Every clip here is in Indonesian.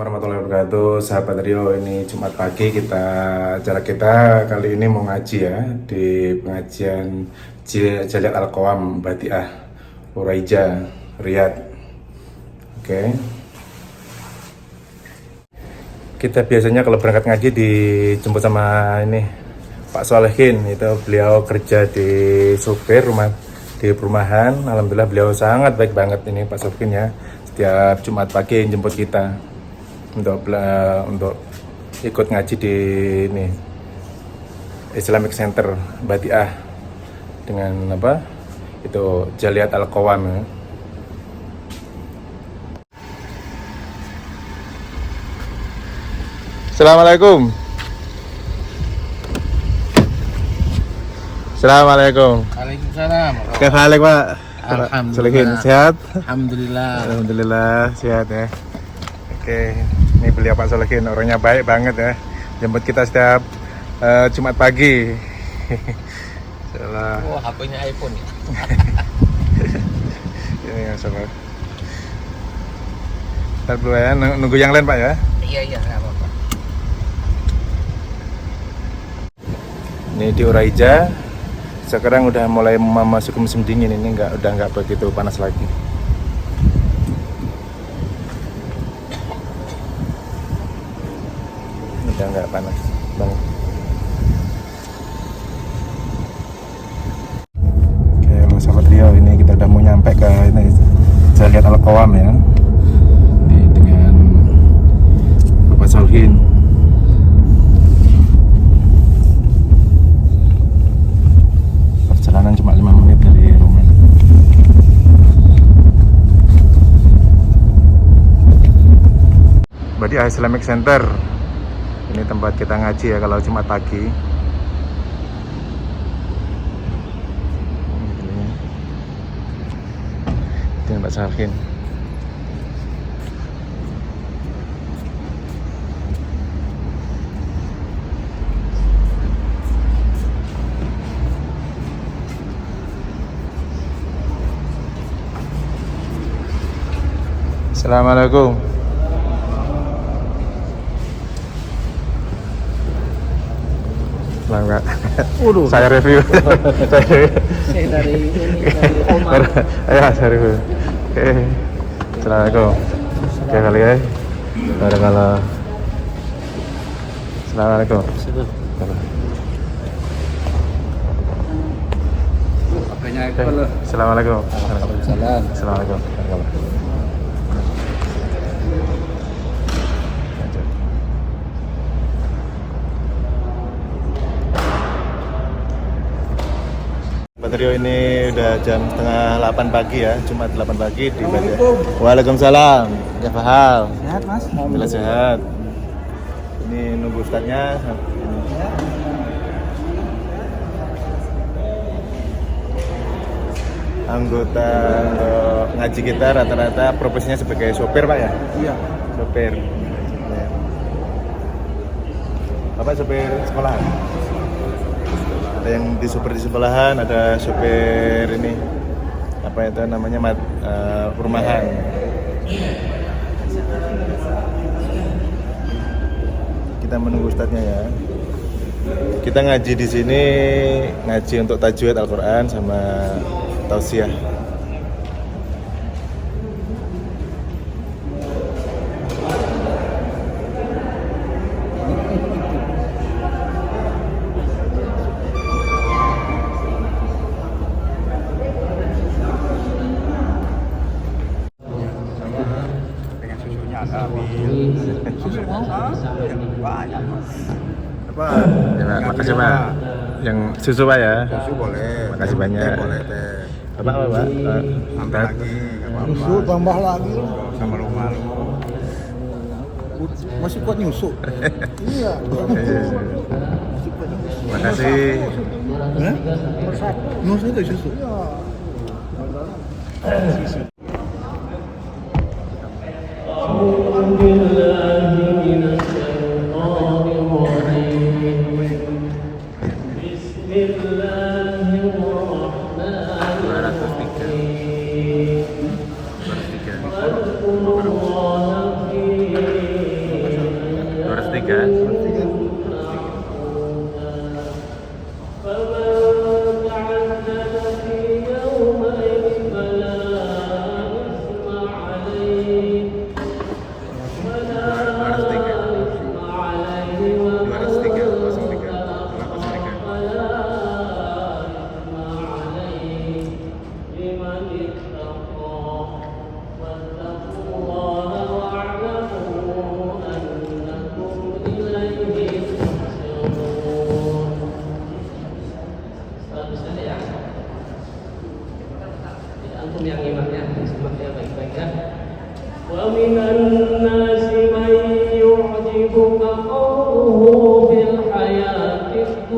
warahmatullahi wabarakatuh, sahabat Rio. Ini Jumat pagi acara kita kali ini mau ngaji ya di pengajian Jaliat Al-Qawam Badiah Uraija Riyadh. Oke. Kita biasanya kalau berangkat ngaji dijemput sama ini Pak Solehin, itu beliau kerja di supir di perumahan. Alhamdulillah beliau sangat baik banget ini Pak Solehin ya. Setiap Jumat pagi jemput kita untuk ikut ngaji di ini Islamic Center Badiah dengan itu Jaliat Al-Qawam ya. Assalamualaikum. Assalamualaikum. Waalaikumsalam. Kebalik Pak. Alhamdulillah. Sehat? Alhamdulillah. Alhamdulillah sehat ya. Oke, ini beliau Pak Solehin, orangnya baik banget ya. Jemput kita setiap Jumat pagi. Oh, HP-nya iPhone ya. Ini ya sobat. Ntar dulu ya, nunggu yang lain Pak ya. Iya, nggak apa-apa. Ini di Uraija. Sekarang udah mulai memasuki musim dingin, ini udah nggak begitu panas lagi. Udah nggak panas banget. Oke, sahabat Rio, ini kita udah mau nyampe ke ini Jaliat Al-Qawam ya. Dengan Bapak Solehin. Perjalanan cuma 5 menit dari rumah. Badiah Islamic Center. Ini tempat kita ngaji ya kalau Jumat pagi. Ini Pak Solehin. Assalamualaikum. Enggak. Saya review. Saya dari Omar. Ayo saya review. Oke. Assalamualaikum. Oke kali ya. Kalau Assalamualaikum. HP-nya iPhone. Assalamualaikum. Waalaikumsalam. Assalamualaikum. Rio, ini udah jam setengah 8 pagi ya, Jumat 8 pagi di Badiah. Waalaikumsalam. Ya Fahal. Sehat Mas? Alhamdulillah sehat. Ini nunggu ustadznya. Anggota ngaji kita rata-rata profesinya sebagai sopir Pak ya? Iya. Sopir. Bapak sopir sekolah? Ada yang di sebelahan, ada supir ini apa itu namanya perumahan. Kita menunggu ustadznya ya. Kita ngaji di sini, ngaji untuk tajwid Al-Quran sama tausiah. Apa? Ya, Pak. Makasih Pak. Yang susu Pak ya. Susu boleh. Makasih banyak. Boleh teh. Bapak apa Pak? Tambah lagi, nggak apa-apa. Susu tambah lagi. Sama rumah. Masih kuat nyusu. Iya. Makasih. Nyusu itu susu.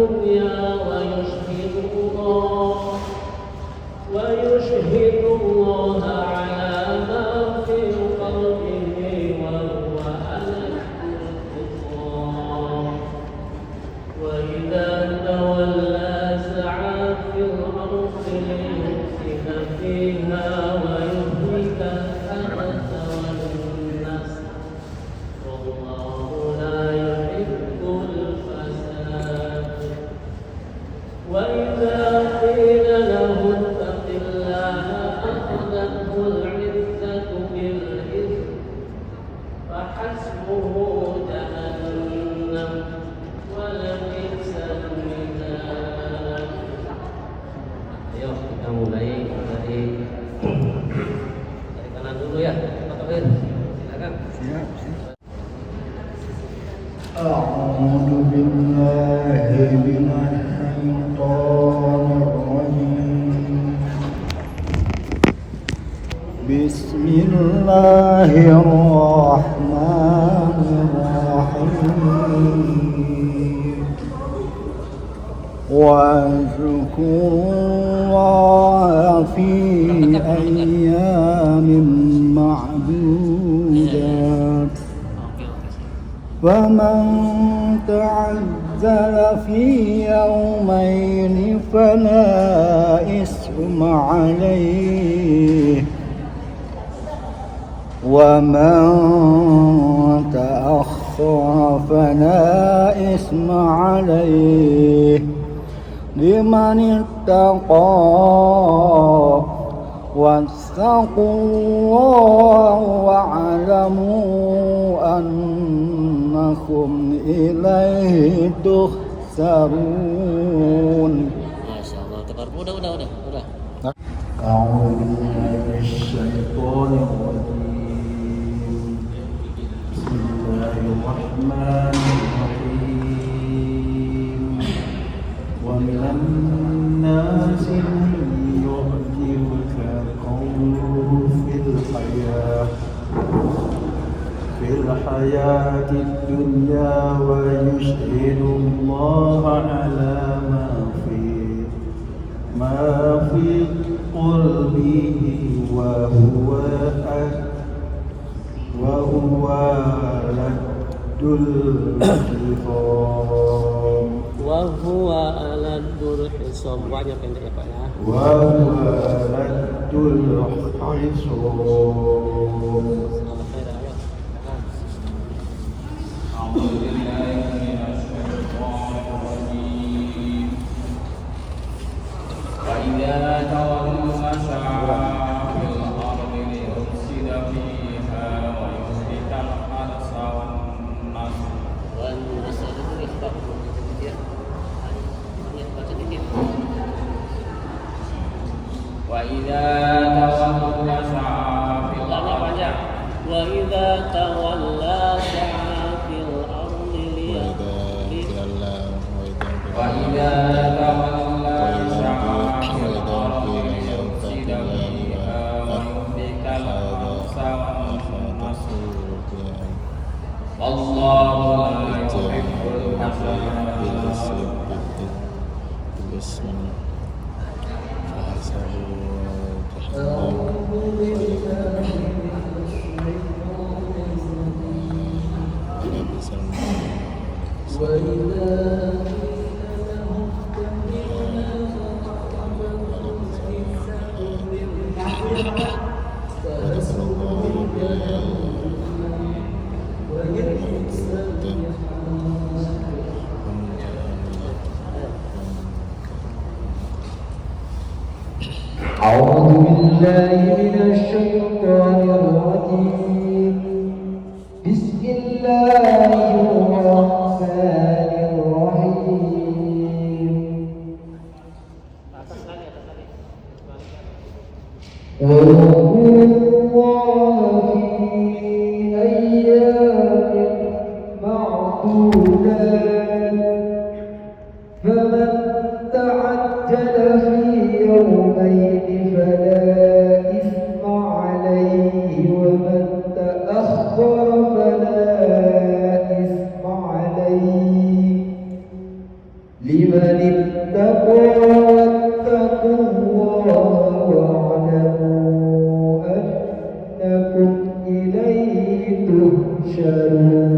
الدنيا ويشهد الله على ما في قلبه وهو ألد الخصام وإذا تولى سعى في الأرض ليفسد فيها ويهلك الحرث والنسل والله لا يحب الفساد وإذا قيل له اتق الله أخذته العزة بالإثم فحسبه جهنم ولبئس المهاد. Ayo kita mulai dari kanan dulu ya, Pak Tohir. Silakan. Siap, siap. أعوذ بالله من الشيطان الرجيم بسم الله الرحمن الرحيم واذكروا الله في أيام معدودات فمن تعجل في يومين فلا إثم عليه ومن تأخر فلا إثم عليه لمن اتقى واتقوا الله واعلموا أنكم إليه تحشرون. Masya Allah, tebar. Udah. أعوذ بالله من الشيطان الرجيم بسم الله الرحمن الرحيم ومن الناس من يعجبك قوله في الحياة الدنيا ويشهد الله على ما في قلبه وهو لد الخصام وهو ألد الخصام. Banyak pendek ya Pak ya. وهو لد الخصام. وإذا تولى سعى في الأرض ليفسد فيها ويهلك الحرث والنسل وإذا تولى سعى في الأرض وإذا تولى سعى في الأرض وإذا تولى سعى في الأرض ليفسد فيها ويهلك الحرث والنسل والله لا يحب الفساد. أعوذ بالله من الشيطان الرجيم بسم الله الرحمن الرحيم واذكروا الله في أيام معدودات فمن تعجل في يومين فلا إثم عليه ومن تأخر فلا إثم عليه لمن لمن اتقى واتقوا الله واعلموا أنكم إليه تحشرون.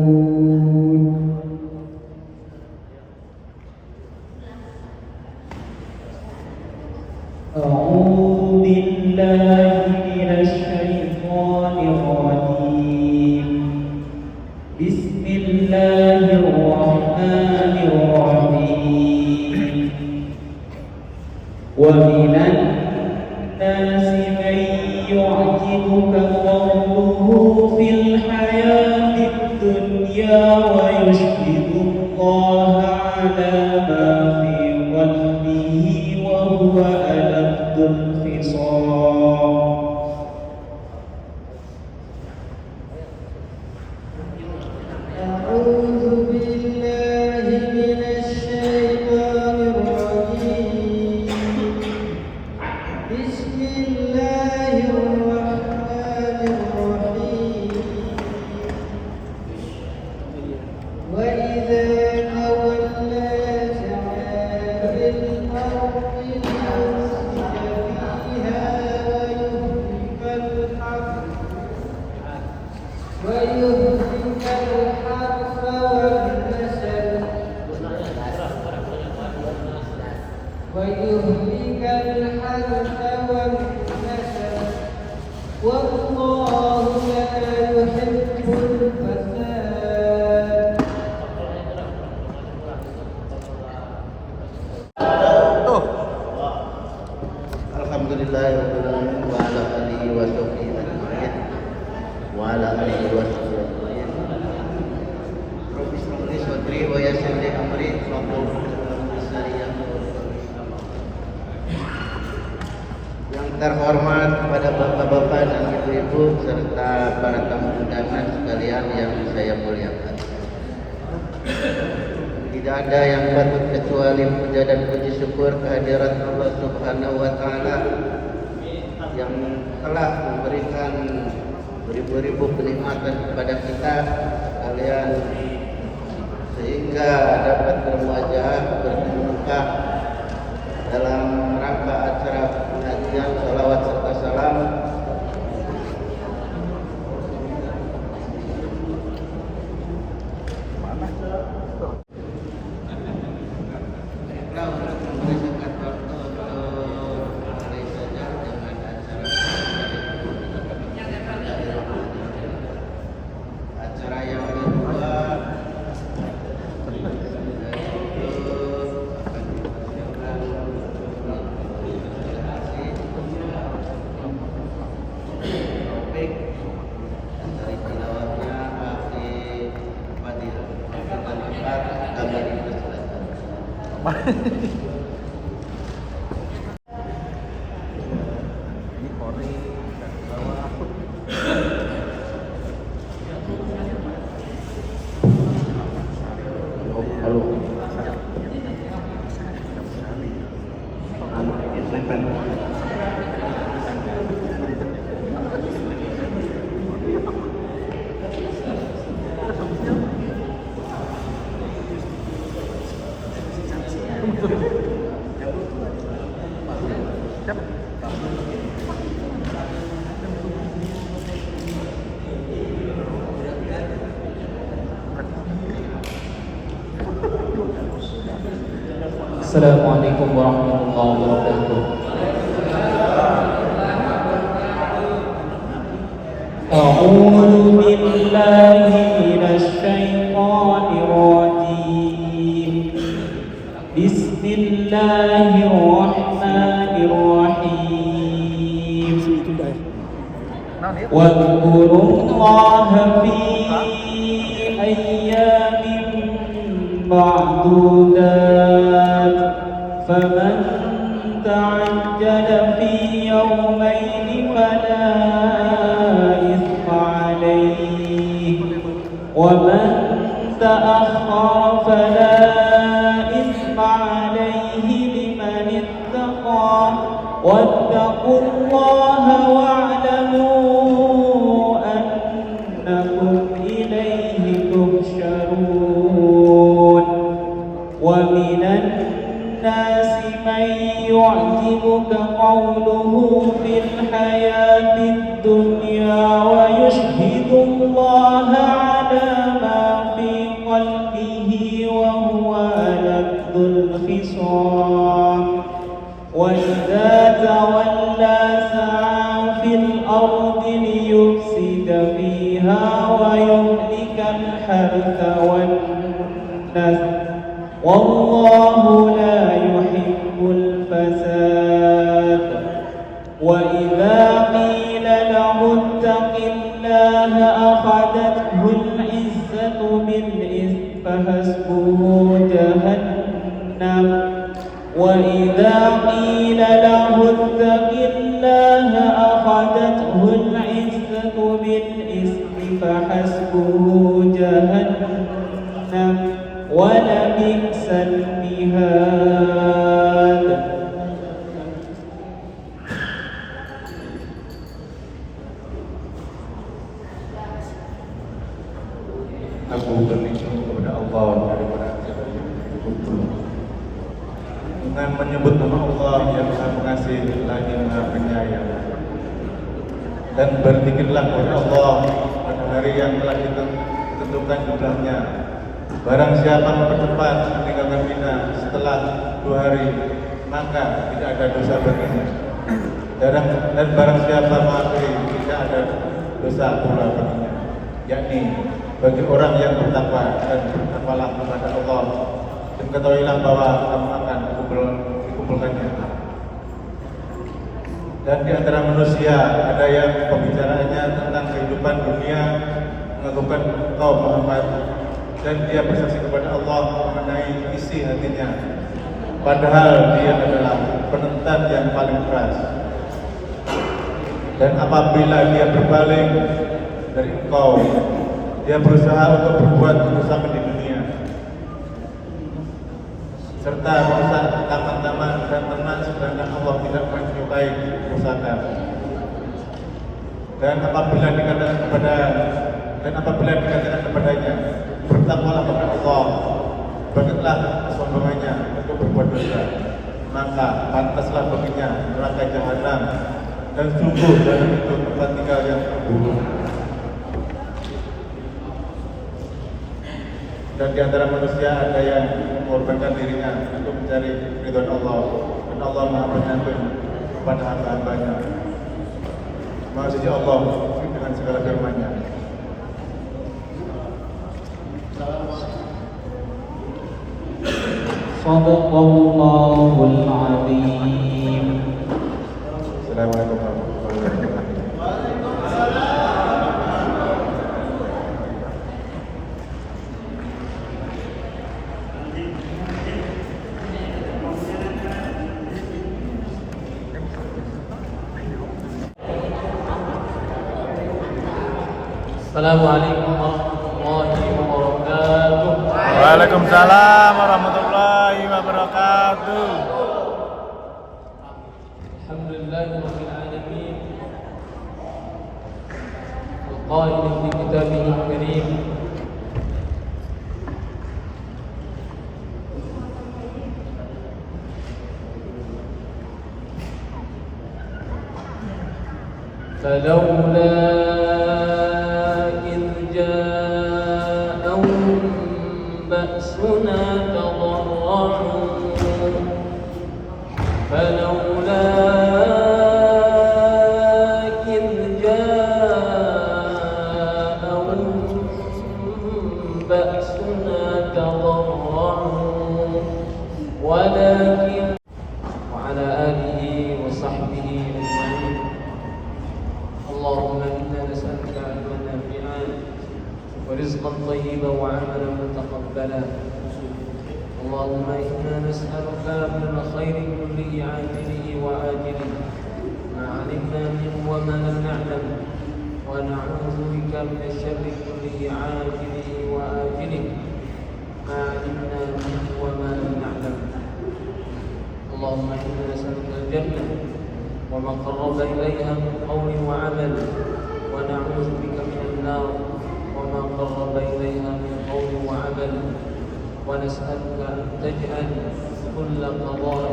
أعوذ بالله من الشيطان الرجيم. بسم الله الرحمن الرحيم. ومن الناس من يعجبك قوله في الحياة الدنيا ويشهد الله على ما في قلبه وهو ألد الخصام. أعوذ بالله من الشيطان الرجيم. بسم الله الرحمن الرحيم. وإذا تولى سعى في الأرض ليفسد فيها ويهلك الحرث والنسل والله لا يحب الفساد. Alhamdulillahirrahmanirrahim wa ala alihi wa sahbihi ajma'in wa ala alihi wa sahbihi ajma'in. Rabbi shrah li sadri wa yassir li amri wahlul 'uqdatam min lisani yafqahu qawli. Yang terhormat kepada bapak-bapak dan ibu-ibu serta para tamu undangan sekalian yang saya muliakan. Tidak ada yang patut kecuali puja dan puji syukur kehadirat Allah Subhanahu wa taala yang telah memberikan beribu-ribu kenikmatan kepada kita sekalian sehingga dapat bermuajah bermuka dalam rangka acara pengajian salawat serta salam Assalamualaikum warahmatullahi wabarakatuh. A'udzu billahi minasy syaithanir rajim. Bismillahirrahmanirrahim. Wadhkurullaha fi ayyamin ma'dudat. فمن تعجل في يومين فلا إثم عليه ومن تأخر فلا إثم عليه لمن اتقى واتقوا الله واعلموا أنكم إليه تحشرون. ومن الناس من يعجبك قوله في الحياة الدنيا ويشهد الله على ما في قلبه وهو ألد الخصام وإذا تولى سعى في الأرض ليفسد فيها ويهلك الحرث والنسل والله لا يحب الفساد وإذا قيل له اتق الله أخذته العزة بالإثم فحسبه جهنم وإذا قيل له اتق الله أخذته العزة بالإثم فحسبه جهنم ولبئس المهاد. Aku berlindung kepada Allah daripada dengan menyebut nama Allah yang Maha Pengasih lagi Maha Penyayang, dan berzikirlah kepada Allah pada hari yang telah ditentukan jumlahnya. Barang siapa mempercepat meninggalkan Mina setelah 2 hari, maka tidak ada dosa baginya. Dan barang siapa mengakhiri, tidak ada dosa pula baginya, yakni bagi orang yang bertakwa dan bertakwalah kepada Allah, dan ketahuilah bahwa kamu akan dikumpulkannya. Dan di antara manusia ada yang pembicaraannya tentang kehidupan dunia mengagumkan kaum Muhammad, dan dia bersaksi kepada Allah mengenai isi hatinya, padahal dia adalah penentang yang paling keras. Dan apabila dia berpaling dari engkau, dia berusaha untuk berbuat kerusakan di dunia, serta merusak taman-taman dan ternak, sedangkan Allah tidak menyukai kerusakan. Dan apabila dikatakan kepadanya, bertakwalah kepada Allah, bangkitlah kesombongannya untuk berbuat dosa, maka pantaslah baginya neraka jahanam, dan sungguh jahanam itu tempat tinggal yang terburuk. Dan di antara manusia ada yang mengorbankan dirinya untuk mencari ridho Allah, dan Allah Maha Penyantun kepada hamba-hambanya. Maha suci Allah dengan segala firman-Nya. Sadaqallahul Azim. Assalamualaikum warahmatullahi wabarakatuh. Assalamualaikum warahmatullahi wabarakatuh. Waalaikumsalam warahmatullahi wabarakatuh. Alhamdulillahirabbil alamin. Al-qail fi kitabihil karim. فلولا إذ جاءهم بأسنا تضرعوا فلولا إذ جاءهم بأسنا تضرعوا ولكن وعلى آله وصحبه أجمعين. اللهم إنا نسألك علما نافعا ورزقا طيبا وعملا متقبلا. اللهم إنا نسألك من الخير كله عاجله وآجله ما علمنا منه وما لم نعلم، ونعوذ بك من الشر كله عاجله وآجله ما علمنا منه وما لم نعلم. اللهم إنا نسألك الجنة وما قرب إليها من قول وعمل، ونعوذ بك من النار وما قرب إليها من قول وعمل. ونسألك أن تجعل كل قضاء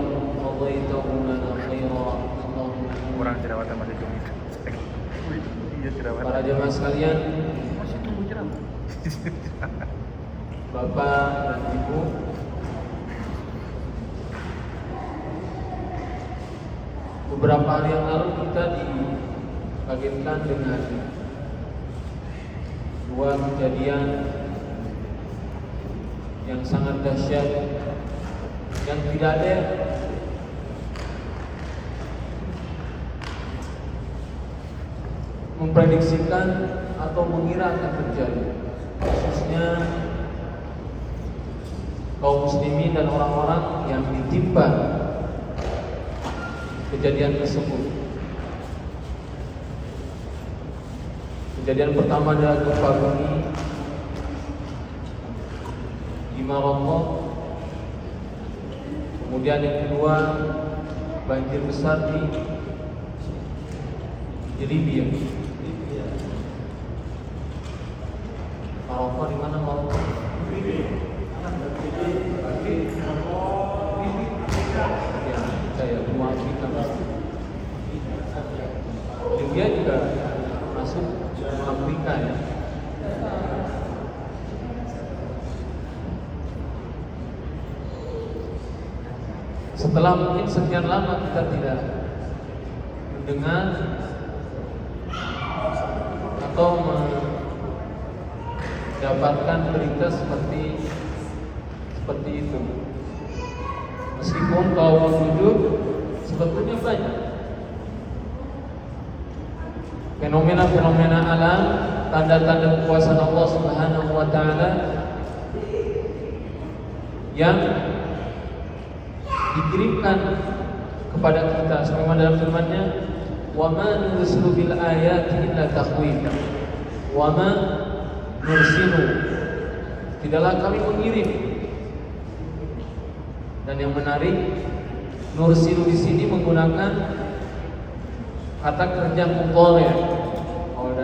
قضيته لنا خيرا اللهم kurang jerawatan masih cumi. Iya jerawatan. Para jemaah sekalian, Masih tumbuh jerawat. Bapak dan Ibu, beberapa hari yang lalu kita dikagetkan dengan dua kejadian yang sangat dahsyat yang tidak ada memprediksikan atau mengira akan terjadi, khususnya kaum muslimin dan orang-orang yang ditimpa kejadian tersebut. Kejadian pertama adalah gempa bumi di Maroko. Kemudian yang kedua, banjir besar di Libya. Maroko di mana Maroko? Ya, saya dua Afrika. Libya juga masuk Afrika ya. Setelah mungkin sekian lama kita tidak mendengar atau mendapatkan berita seperti itu. Meskipun kaum penduduk sebetulnya banyak. Fenomena-fenomena alam, tanda-tanda kekuasaan Allah Subhanahu wa taala yang dikirimkan kepada kita sebagaimana dalam firman-Nya, "Wa ma nursilu bil ayati illa takhwifa wa ma nursilu." Tidaklah kami mengirim. Dan yang menarik, nursilu di sini menggunakan kata kerja mudhari'. Kalau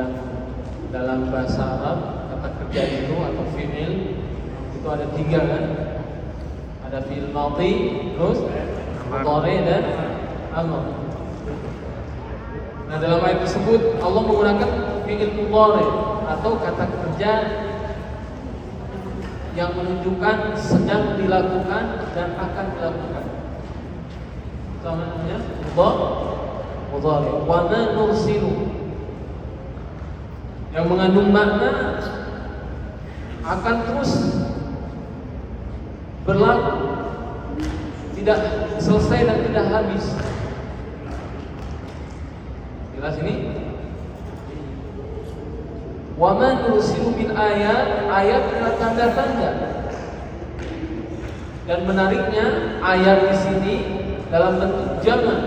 dalam bahasa Arab kata kerja itu atau fi'il itu ada 3 kan? Ada fi'il madhi, terus mudhari' dan amr. Nah, dalam ayat tersebut Allah menggunakan fi'il mudhari' atau kata kerja yang menunjukkan sedang dilakukan dan akan dilakukan. Itu namanya mudhari'. Wa ma nursilu, yang mengandung makna akan terus berlaku, tidak selesai dan tidak habis. Jelas ini? Wa ma nursilu bil ayat adalah tanda-tanda. Dan menariknya ayat di sini dalam bentuk jamak.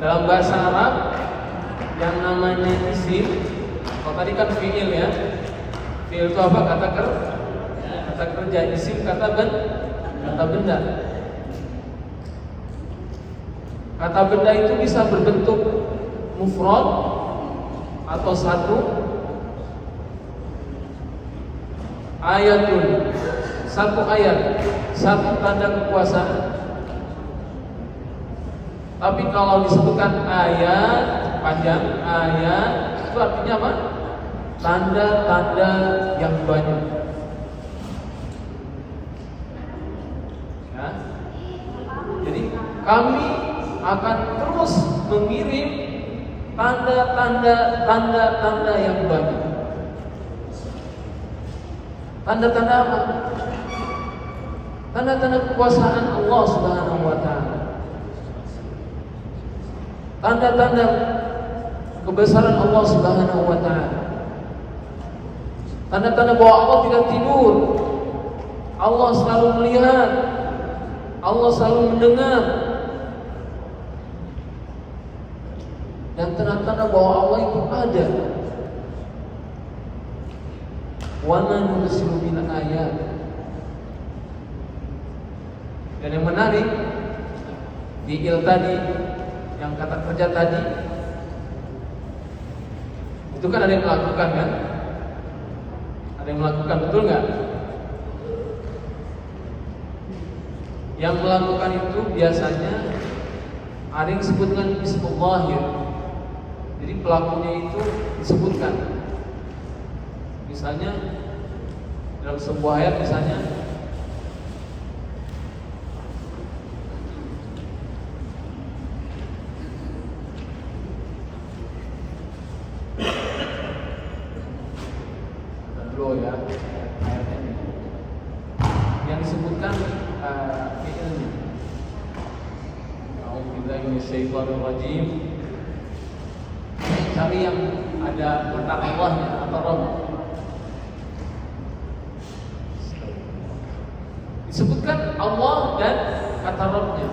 Dalam bahasa Arab yang namanya isim, kalau tadi kan fi'il ya. Fi'il itu apa? Kata kerja. Isim kata benda. Kata benda itu bisa berbentuk mufrad atau satu. Ayatun, satu ayat, satu tanda kekuasaan. Tapi kalau disebutkan ayat panjang, ayat itu artinya apa? Tanda-tanda yang banyak. Ya. Jadi kami akan terus mengirim tanda-tanda yang banyak. Tanda-tanda apa? Tanda-tanda kekuasaan Allah Subhanahu wa taala. Tanda-tanda kebesaran Allah Subhanahu wa taala. Tanda-tanda bahwa Allah tidak tidur. Allah selalu melihat. Allah selalu mendengar. Dan tanda-tanda bahwa Allah itu ada. Wa ma nursilu bil ayat. Dan yang menarik di il tadi, yang kata kerja tadi, itu kan ada yang melakukan kan? Ada yang melakukan, betul nggak? Yang melakukan itu biasanya ada yang disebut dengan ismul zahir. Jadi pelakunya itu disebutkan. Misalnya dalam sebuah ayat misalnya dulu ya ayatnya yang disebutkan fi'ilnya. A'udzubillahi minasyaitonir rajim. Cari yang ada kata Allahnya atau Rabb. Disebutkan Allah dan kata Rabbnya.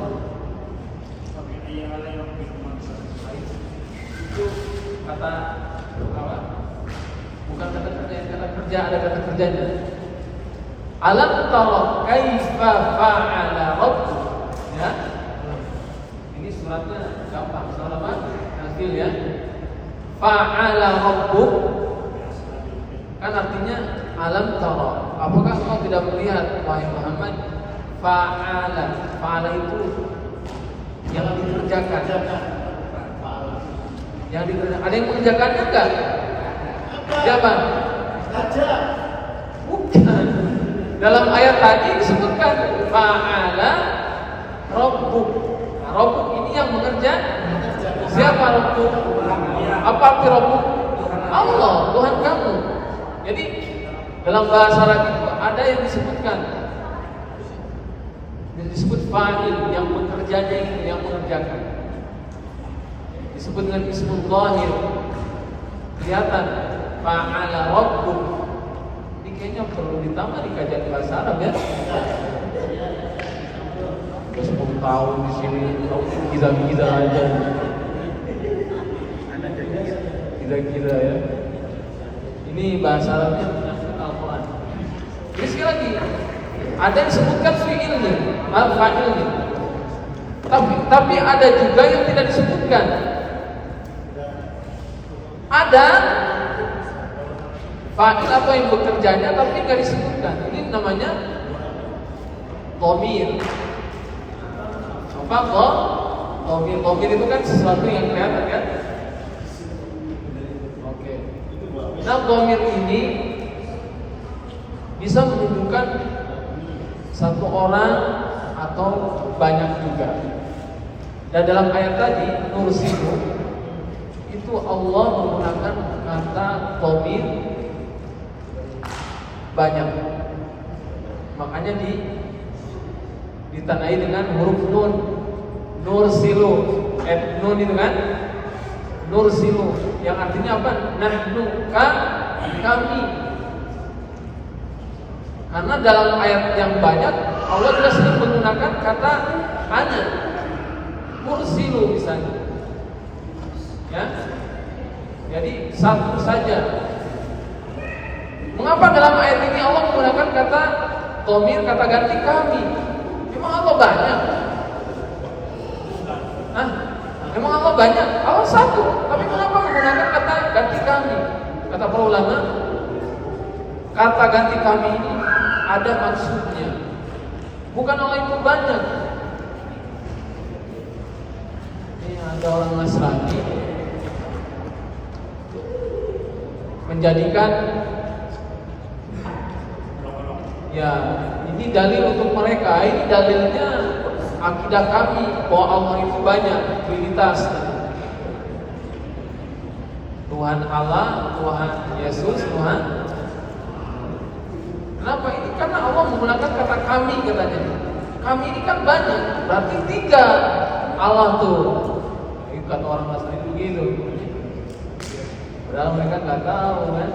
Itu kata apa? Bukan kata kerja, kata kerja ada kata kerjanya. Alam tara kaifa fa'ala rabbuk. Ya. Ini suratnya gampang, surat apa? Al-Fil ya. Fa'ala rabbuk kan artinya alam tara. Apakah kau tidak melihat wahai Muhammad? Fa'ala itu yang dikerjakan. Yang dikerjakan. Ada yang mengerjakannya enggak? Siapa? Bukan. Dalam ayat tadi disebutkan fa'ala rabbuk. Nah, rabbuk ini yang mengerjakan. Siapa rabbuk? Apa arti rabbuk? Allah, Tuhan kamu. Jadi dalam bahasa Arab itu ada yang disebutkan, disebut fa'il yang bekerjanya itu, yang mengerjakan. Disebut dengan ismul zahir. Kelihatan fa'ala rabbuk. Ini kayaknya perlu ditambah di kajian bahasa Arab ya. Udah 10 tahun di sini, kita aja. Kita ya. Ini bahasa Arabnya menyangkut Al-Quran. Jadi sekali lagi ada yang disebutkan fi'ilnya, fa'ilnya. Tapi ada juga yang tidak disebutkan. Ada fa'il atau yang bekerjanya tapi nggak disebutkan. Ini namanya dhamir. Apa dhamir? Dhamir itu kan sesuatu yang kelihatan kan? Oke. Nah, dhamir ini bisa menunjukkan satu orang atau banyak juga. Dan dalam ayat tadi nursilu itu Allah menggunakan kata dhamir banyak. Makanya ditandai dengan huruf nun. Nursilu, nun itu kan? Nursilu yang artinya apa? Nahnu kami. Karena dalam ayat yang banyak Allah juga sering menggunakan kata ana. Mursilu misalnya. Ya. Jadi satu saja. Mengapa dalam ayat ini Allah menggunakan kata dhamir, kata ganti kami? Memang Allah banyak? Memang Allah banyak? Allah satu. Tapi mengapa menggunakan kata ganti kami? Kata para ulama, kata ganti kami ini ada maksudnya. Bukan Allah itu banyak. Ini ada orang Nasrani menjadikan ya ini dalil untuk mereka. Ini dalilnya akidah kami bahwa Allah itu banyak, trinitas. Tuhan Allah, Tuhan Yesus, Tuhan. Kenapa ini? Karena Allah menggunakan kata kami katanya. Kami ini kan banyak, berarti 3 Allah tuh. Itu kata orang Nasrani begitu. Padahal mereka nggak tahu kan.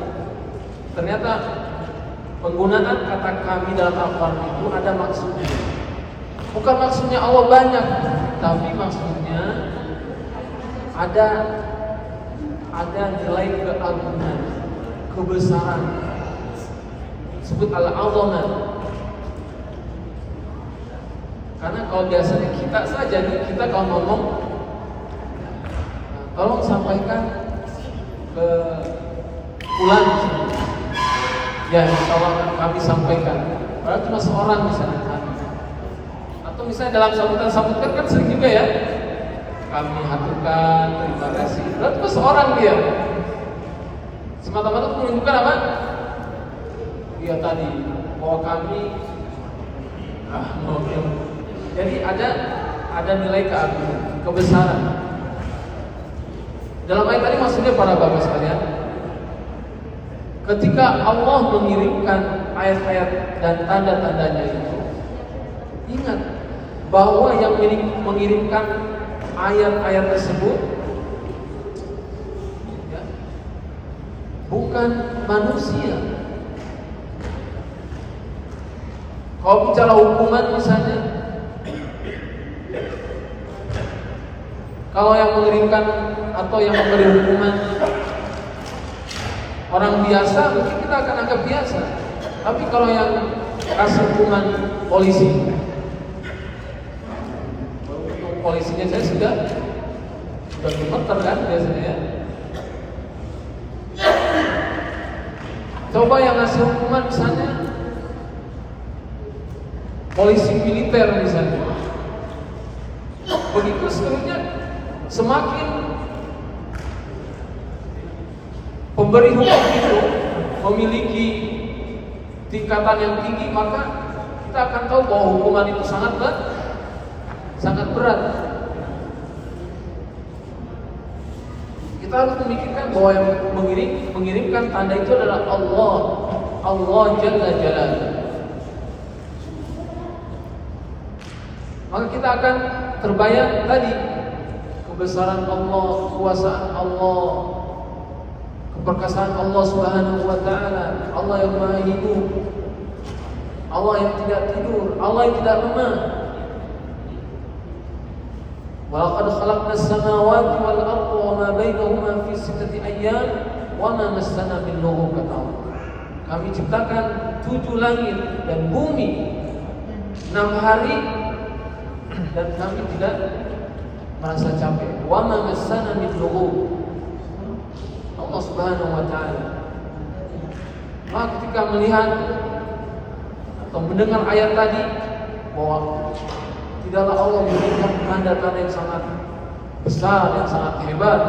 Ternyata penggunaan kata kami dalam Al-Quran itu ada maksudnya. Bukan maksudnya Allah banyak, tapi maksudnya ada nilai keagungan, kebesaran. Sebut al-azamah. Karena kalau biasanya kita saja nih, kita kalau ngomong, tolong sampaikan ke pulang. Ya, insya Allah kami sampaikan. Padahal cuma seorang misalnya. Atau misalnya dalam sambutan-sambutan kan sering juga ya, kami haturkan terima kasih. Lalu terus seorang dia semata-mata menunjukkan apa? Dia tadi bahwa kami jadi ada nilai keagungan, kebesaran. Dalam ayat tadi maksudnya para bapak sekalian, ketika Allah mengirimkan ayat-ayat dan tanda-tandanya itu, ingat bahwa yang mengirimkan ayat-ayat tersebut ya, bukan manusia. Kalau bicara hukuman misalnya, kalau yang mengirimkan atau yang memberi hukuman orang biasa, mungkin kita akan anggap biasa. Tapi kalau yang kasih hukuman polisi, untuk polisinya saya sudah gemeter kan biasanya ya. Coba yang ngasih hukuman misalnya polisi militer misalnya, begitu seterusnya, semakin pemberi hukum itu memiliki tingkatan yang tinggi, maka kita akan tahu bahwa hukuman itu sangat berat. Kita harus memikirkan bahwa yang mengirimkan tanda itu adalah Allah Jalla Jalaluhu. Maka kita akan terbayang tadi kebesaran Allah, kekuasaan Allah, keperkasaan Allah Subhanahu wa taala, Allah yang Maha Hidup, Allah yang tidak tidur, Allah yang tidak lemah. Wa laqad khalaqnas samawati wal arda wa ma bainahuma fi sittati ayyam wa ma massana min lughub. Kami ciptakan 7 langit dan bumi 6 hari dan kami tidak merasa capek. Wa ma massana min lughub. Allah Subhanahu wa taala. Maka ketika melihat atau mendengar ayat tadi bahwa tidaklah Allah memberikan tanda-tanda yang sangat besar, yang sangat hebat.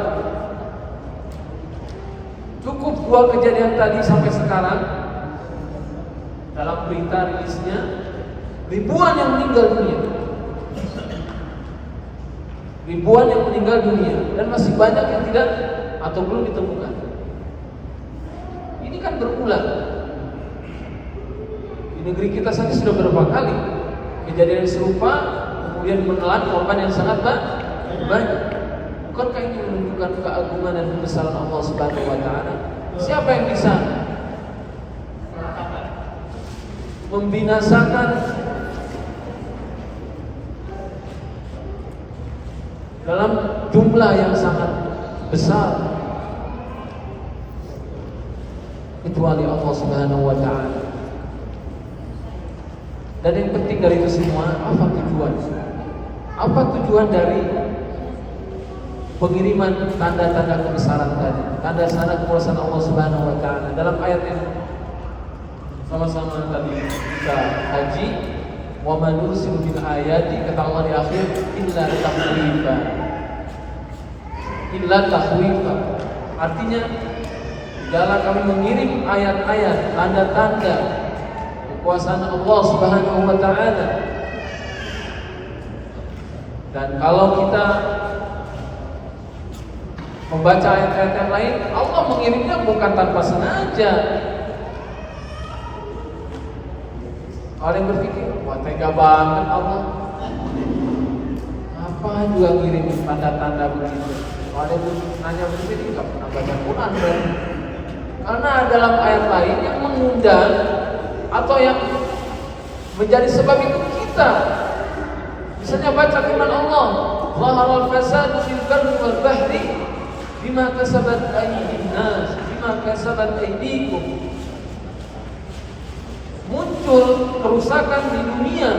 Cukup 2 kejadian tadi sampai sekarang dalam berita rilisnya ribuan yang meninggal dunia. Ribuan yang meninggal dunia dan masih banyak yang tidak atau belum ditemukan. Ini kan berulang. Di negeri kita saja sudah berapa kali kejadian serupa, kemudian menelan korban yang sangat banyak. Bukankah ini menunjukkan keagungan dan kebesaran Allah Subhanahu wa taala? Siapa yang bisa membinasakan dalam jumlah yang sangat besar kecuali Allah Subhanahu wa taala? Dan yang penting dari itu semua, apa tujuan? Apa tujuan dari pengiriman tanda-tanda kebesaran tadi? Tanda-tanda kekuasaan Allah Subhanahu wa taala. Dalam ayat yang sama-sama tadi kita haji, wa man nursilu bil ayati, kata Allah di akhir, illa takhwifa. Artinya dalam kami mengirim ayat-ayat, tanda-tanda kekuasaan Allah Subhanahu wa taala. Dan kalau kita membaca ayat-ayat yang lain, Allah mengirimnya bukan tanpa sengaja. Ada yang berpikir, wah tega banget Allah, apa juga ngirim tanda-tanda begitu. Ada yang nanya berpikir, nggak pernah baca Quran berarti. Karena dalam ayat lain yang mengundang atau yang menjadi sebab itu kita, misalnya baca firman Allah, zaharal fasadu fil barri wal bahri bima kasabat aydin nas, bima kasabat aydikum. Muncul kerusakan di dunia,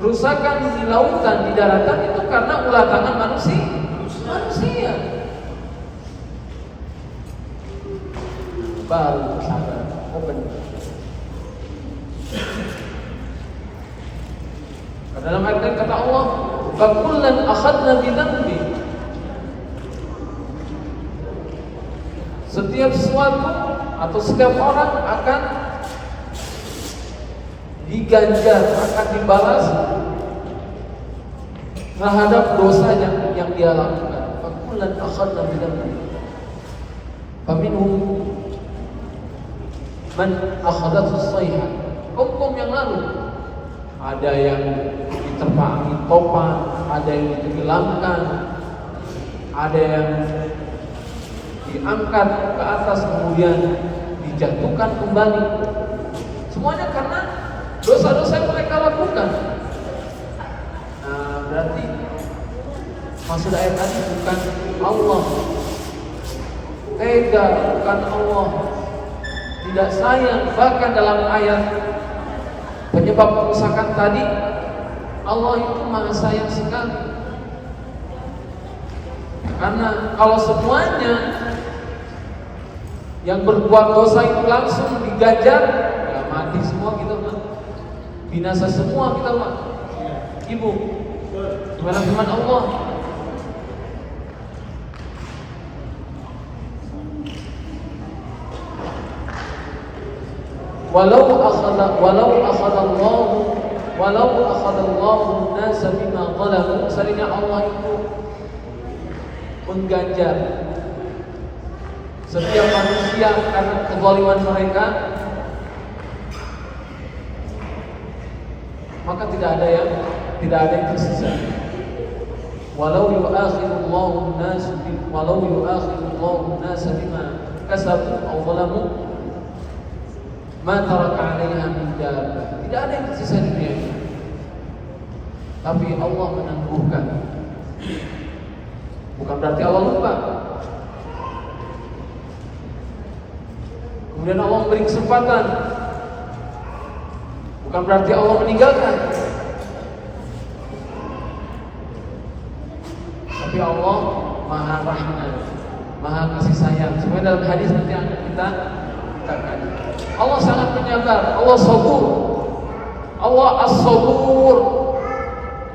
kerusakan di lautan, di daratan, itu karena ulah tangan manusia. Baru sadar, oh benar. Dalam ayat lain kata Allah, "Fakullan akhadna bidzambi." Setiap sesuatu atau setiap orang akan diganjar, akan dibalas terhadap dosanya yang dia lakukan. Fakullan akhadna bidzambi. Faminhum man akhadathu as-sayhah. Kaum yang lalu ada yang diterpa angin topan, ada yang ditenggelamkan, ada yang diangkat ke atas kemudian dijatuhkan kembali. Semuanya karena dosa-dosa yang mereka lakukan. Nah, berarti maksud ayat tadi bukan Allah tega, bukan Allah tidak sayang. Bahkan dalam ayat penyebab kerusakan tadi, Allah itu maha sayang sekali. Karena kalau semuanya yang berbuat dosa itu langsung diganjar, ya mati semua kita, Pak. Binasa semua kita, Pak. Ibu, gimana firman Allah? Walau akhadallahu an-nasa bima zalamu, seandainya Allah itu mengganjar setiap manusia karena kezaliman mereka, maka tidak ada yang tersisa. Walau yu'akhirullahu an-nasa bima kasabu aw zalamu ma taraka 'alaiha min dabbah. Tidak ada yang tersisa di dunia ini. Tapi Allah menangguhkan. Bukan berarti Allah lupa. Kemudian Allah memberi kesempatan. Bukan berarti Allah meninggalkan. Tapi Allah Maha Rahman, Maha kasih sayang. Sebenarnya dalam hadis nanti yang kita katakan, Allah sangat penyabar, Allah sabur, Allah as-sabur.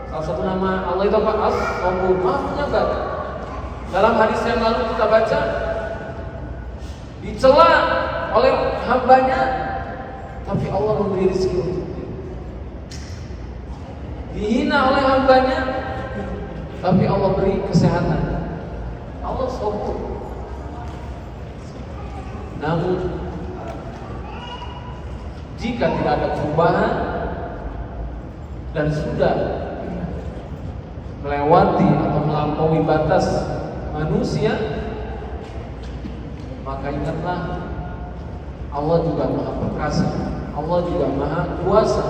Salah satu nama Allah itu apa? As-sabur, Maha penyabar. Dalam hadis yang lalu kita baca, dicela oleh hambanya, tapi Allah memberi rezeki untuknya. Dihina oleh hambanya, tapi Allah beri kesehatan. Allah sabur. Namun jika tidak ada perubahan dan sudah melewati atau melampaui batas manusia, maka ingatlah Allah juga Maha Perkasa, Allah juga Maha Kuasa.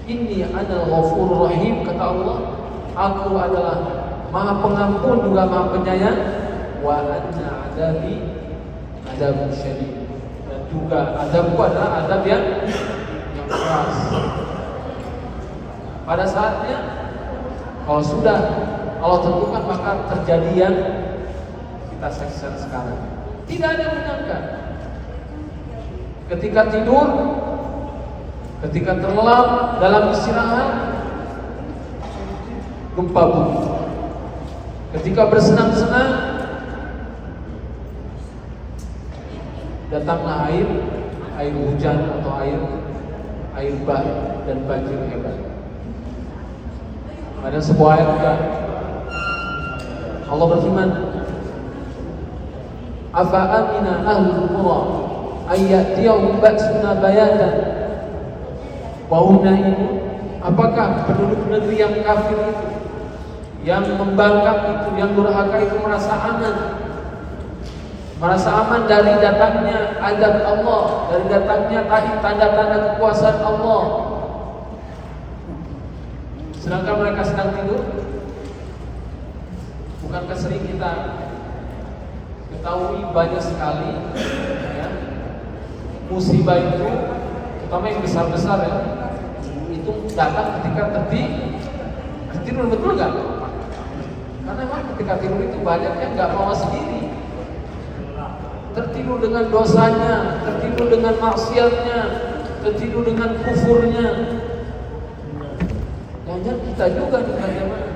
Inni anal ghafurur rahim, kata Allah, aku adalah Maha Pengampun juga Maha Penyayang. Wa anna adabi adabun syadid, dan juga adabku adalah adab yang keras. Pada saatnya, kalau sudah Allah tentukan, maka terjadi yang kita saksikan sekarang. Tidak ada yang menyangka. Ketika tidur, ketika terlelap dalam istirahat, gempa bumi. Ketika bersenang-senang, datanglah air hujan atau air bah dan banjir hebat. Ada sebuah ayat juga Allah berfirman, afa amina ahlul qura ayyatiyahum ba'suna bayatan wa hum naimun. Apakah penduduk negeri yang kafir itu, yang membangkang itu, yang durhaka itu merasa aman dari datangnya azab Allah, dari datangnya tanda-tanda kekuasaan Allah, sedangkan mereka sedang tidur? Bukankah sering kita ketahui banyak sekali ya, musibah itu, terutama yang besar-besar ya, itu datang ketika tertidur, betul nggak? Karena memang ketika tidur itu banyak yang nggak mawas diri. tertidur dengan dosanya, tertidur dengan maksiatnya, tertidur dengan kufurnya. Jangan kita juga di mana.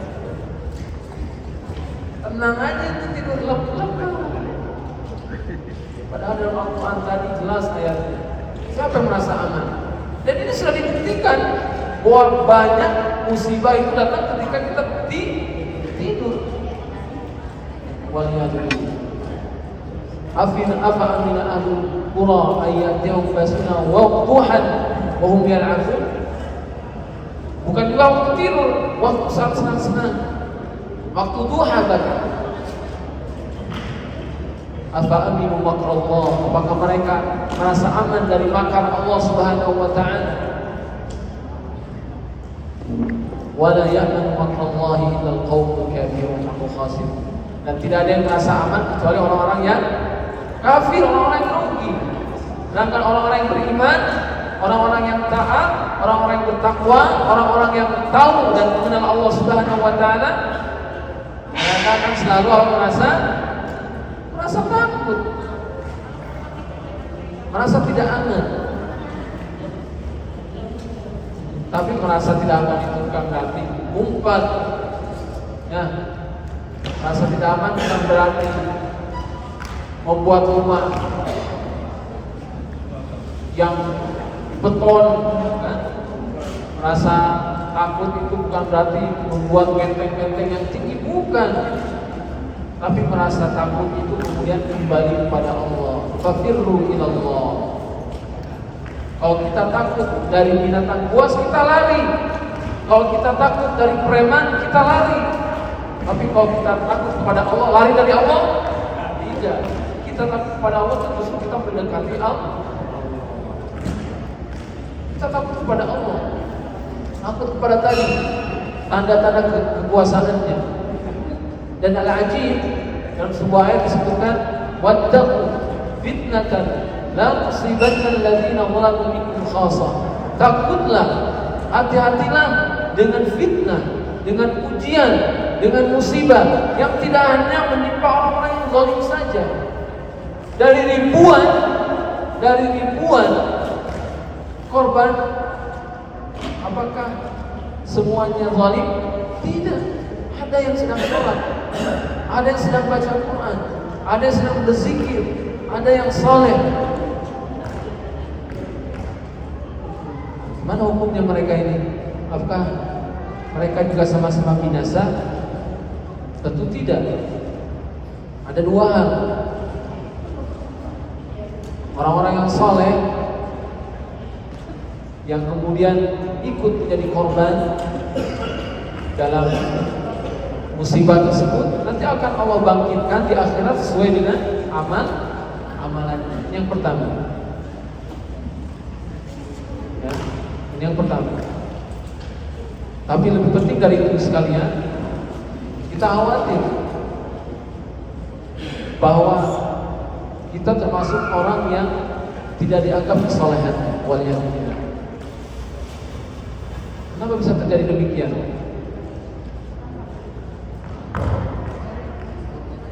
Tenang aja itu tidur lep-lep. Padahal dalam Al-Quran tadi jelas ayatnya. Siapa yang merasa aman? Dan ini sudah dibuktikan bahwa banyak musibah itu datang ketika kita tidur. Waliyadzubillah. Afa amina ahlul qura ayyatihum basuna wa duhan wa hum yal'abun. Bukan juga waktu tidur, waktu saat senang-senang, waktu duha tadi. Afa aminu makrallah, apakah mereka merasa aman dari makar Allah Subhanahu wa taala? Wala ya'manu makrallahi illa al-qaumul kafirun wa khasirun. Dan tidak ada yang merasa aman kecuali orang-orang yang kafir, orang-orang yang rugi. Sedangkan orang-orang yang beriman, orang-orang yang taat, orang-orang yang bertakwa, orang-orang yang tahu dan mengenal Allah Subhanahu wa taala, mereka akan selalu merasa takut, merasa tidak aman. Tapi merasa tidak aman itu bukan berarti umpat. Ya, merasa tidak aman bukan berarti membuat rumah yang beton, kan? Merasa takut itu bukan berarti membuat benteng-benteng yang tinggi, bukan. Tapi merasa takut itu kemudian kembali kepada Allah. Fafirru ilallah. Kalau kita takut dari binatang buas, kita lari. Kalau kita takut dari preman, kita lari. Tapi kalau kita takut kepada Allah, lari dari Allah? Tidak. Kita takut kepada Allah, justru kita mendekati Allah. Kita takut kepada Allah. Takut kepada tadi tanda-tanda kekuasaannya. Dan al-ajib dalam sebuah ayat disebutkan wattaqu fitnatan la tusibanna alladziina zalamu minkum khassah. Takutlah, hati-hatilah dengan fitnah, dengan ujian, dengan musibah yang tidak hanya menimpa orang-orang yang zalim saja. Dari ribuan korban, apakah semuanya zalim? Tidak. Ada yang sedang sholat, ada yang sedang baca Quran, ada yang sedang berzikir, ada yang saleh. Mana hukumnya mereka ini? Apakah mereka juga sama-sama binasa? Tentu tidak. Ada dua hal. Orang-orang yang saleh yang kemudian ikut menjadi korban dalam musibah tersebut, nanti akan Allah bangkitkan di akhirat sesuai dengan amalannya. Yang pertama, ya, ini yang pertama. Tapi lebih penting dari itu sekalian, kita khawatir bahwa kita termasuk orang yang tidak dianggap kesolehan. Waliyadzubillah. Kenapa bisa terjadi demikian?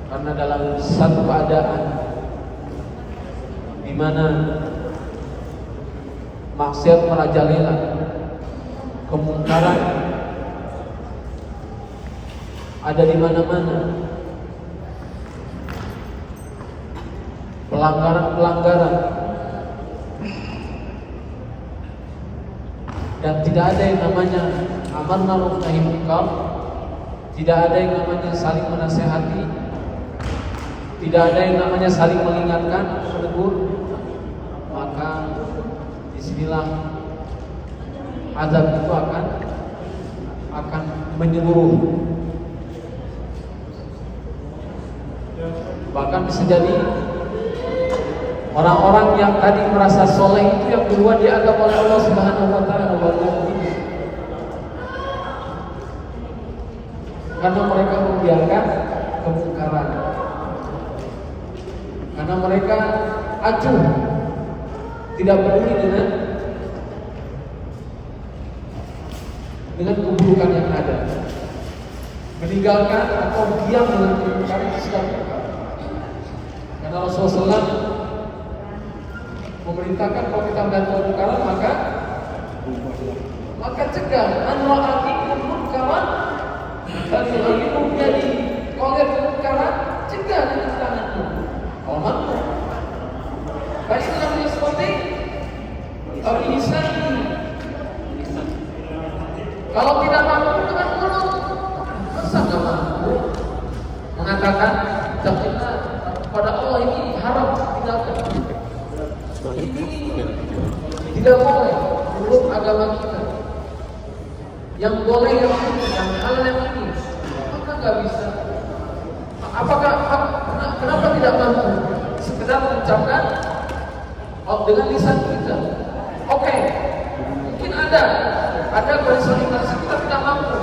Karena dalam satu keadaan di mana maksiat merajalela, kemungkaran ada di mana-mana, pelanggaran-pelanggaran, dan tidak ada yang namanya amar ma'ruf nahi munkar, tidak ada yang namanya saling menasehati, tidak ada yang namanya saling mengingatkan, menegur, maka disinilah azab itu akan menyeluruh. Bahkan bisa jadi orang-orang yang tadi merasa soleh itu yang kedua dianggap oleh Allah Subhanahu wa taala karena mereka membiarkan kemungkaran, karena mereka acuh, tidak peduli dengan keburukan yang ada, meninggalkan atau diam dengan kemungkaran yang sedang terjadi. Karena Rasulullah SAW memerintahkan kalau kita melihat kemungkaran maka cegah. An ra'akum munkaran falyughayyirhu biyadihi. Kalau lihat kemungkaran, cegah dengan tanganmu. Kalau mampu, baik dalam seperti lisan. Kalau tidak mampu dengan mulut, masa nggak mampu mengatakan takutnya pada Allah ini haram tinggalkan. Ini tidak boleh menurut agama kita. Yang boleh yang halal yang ini, maka nggak bisa. Kenapa tidak mampu? Sekedar mengucapkan dengan lisan kita. Oke, mungkin ada koordinasi kita tidak mampu.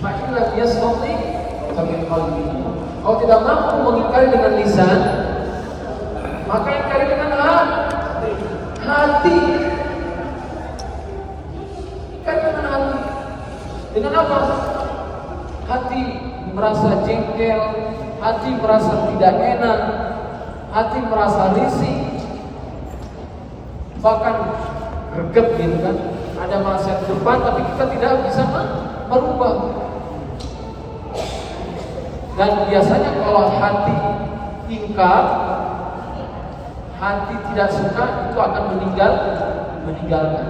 Makilah dia seperti bagi qalbi. Kalau tidak mampu mengingkari dengan lisan, maka ingkari dengan hati. Ingkari dengan hati. Dengan apa? Hati merasa jengkel, hati merasa tidak enak, hati merasa risih, bahkan greget gitu kan. Ada maksiat depan tapi kita tidak bisa merubah. Dan biasanya kalau hati ingkar, hati tidak suka, itu akan meninggalkan.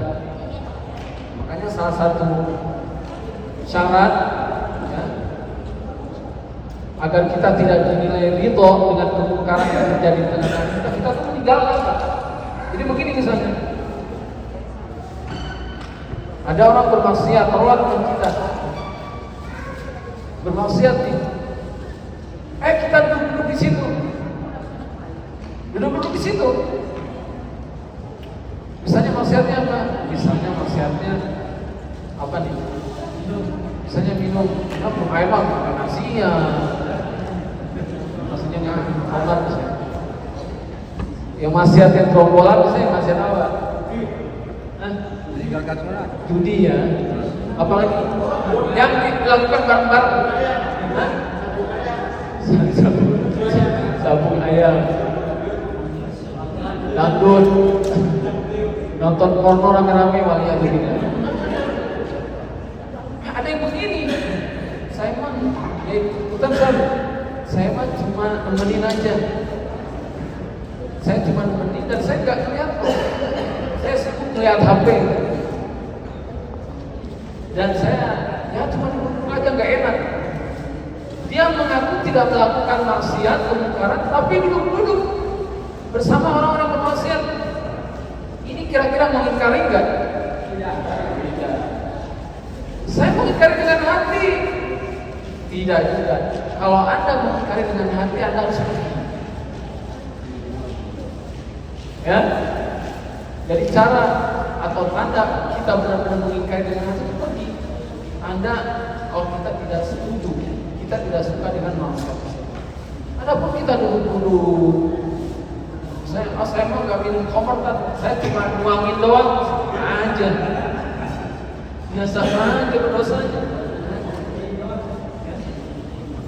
Makanya salah satu syarat ya, agar kita tidak dinilai ridho dengan kemungkaran yang terjadi di tengah kita tuh meninggalkan. Jadi begini misalnya, ada orang bermaksiat, teruat dengan kita bermaksiat nih. Kita duduk di situ. Duduk di situ. Misalnya maksiatnya apa? Misalnya maksiatnya apa nih? Misalnya minum air mah makan maksiat. Maksudnya nggak kamar misalnya. Yang maksiat yang gerombolan misalnya maksiat apa? Meninggalkan sholat. Judi ya. Apalagi yang dilakukan bareng-bareng. Sabung ayam, dangdut, nonton porno rame-rame wali atau tidak. Ada yang begini, saya mah ya ikutan saya mah cuma nemenin aja. Saya cuma nemenin dan saya nggak kelihatan. Saya sibuk melihat HP. Dan saya ya cuma duduk aja nggak enak. Dia mengaku tidak melakukan maksiat, kemungkaran, tapi duduk-duduk bersama orang-orang bermaksiat. Ini kira-kira mengingkari enggak? Tidak. Saya mengingkari dengan hati. Tidak juga. Kalau Anda mengingkari dengan hati, Anda harus pergi. Ya. Jadi cara atau tanda kita benar-benar mengingkari dengan hati itu pergi. Anda kalau kita tidak setuju, kita tidak suka dengan maksiat. Adapun kita duduk-duduk, saya mau nggak minum koper, saya cuma nuangin doang aja, biasa aja berdosanya.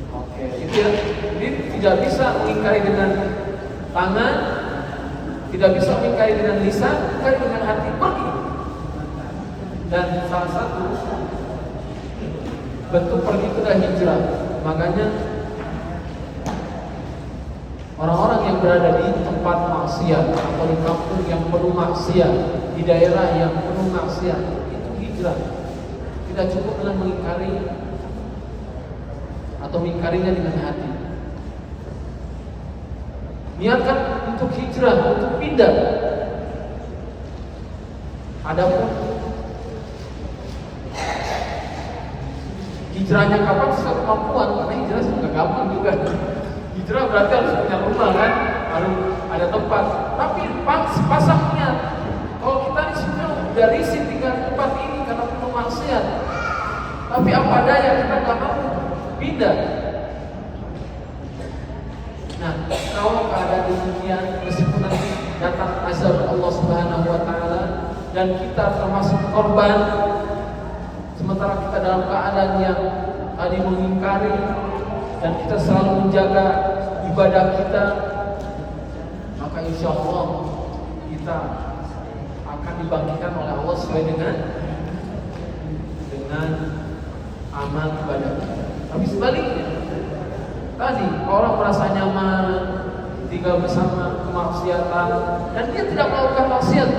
Oke, itu ya. Jadi tidak bisa mengingkari dengan tangan, tidak bisa mengingkari dengan lisan, mengingkari dengan hati, pergi. Dan salah satu bentuk pergi itu adalah hijrah. Makanya orang-orang yang berada di tempat maksiat atau di kampung yang penuh maksiat, di daerah yang penuh maksiat, itu hijrah. Tidak cukup dengan mengingkari atau mengingkarinya dengan hati. Niatkan untuk hijrah, untuk pindah. Adapun hijrahnya kapan sesuai kemampuan, karena hijrah sudah gampang juga. Hijrah berarti harus punya rumah kan, harus ada tempat. Tapi pasang niat. Kalau kita di sini udah risih tinggal di tempat ini karena penuh maksiat. Tapi apa adanya kita nggak mau pindah. Nah, kalau keadaan demikian, meskipun nanti datang azab Allah Subhanahu Wa Taala dan kita termasuk korban, sementara kita dalam keadaan yang tadi mengingkari dan kita selalu menjaga ibadah kita, maka insya Allah kita akan dibangkitkan oleh Allah sesuai dengan amal ibadah kita. Tapi sebaliknya, tadi orang merasa nyaman tinggal bersama kemaksiatan dan dia tidak melakukan maksiat,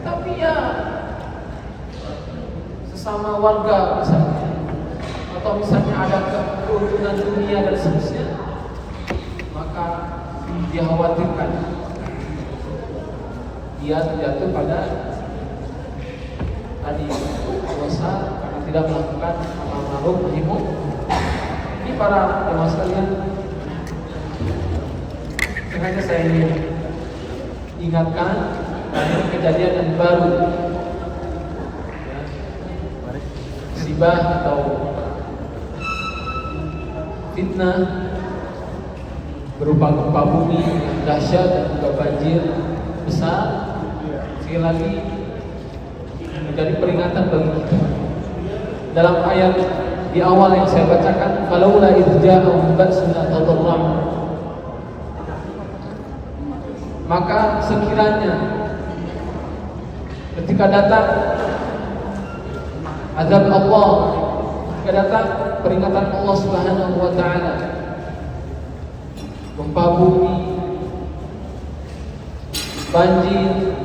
tapi ya sesama warga misalnya, atau misalnya ada keuntungan dunia dan seterusnya, maka dia khawatirkan dia terjatuh pada tadi dosa karena tidak melakukan amal ma'ruf nahi munkar. Ini para jemaah sekalian, sengaja saya ingin ingatkan karena kejadian yang baru, musibah atau fitnah berupa gempa bumi yang dahsyat dan juga banjir besar. Sekali lagi menjadi peringatan bagi kita. Dalam ayat di awal yang saya bacakan, falaula idh ja'ahum ba'suna tadarra'u, maka sekiranya ketika datang azab Allah, ketika datang peringatan Allah Subhanahu wa taala, gempa bumi, banjir,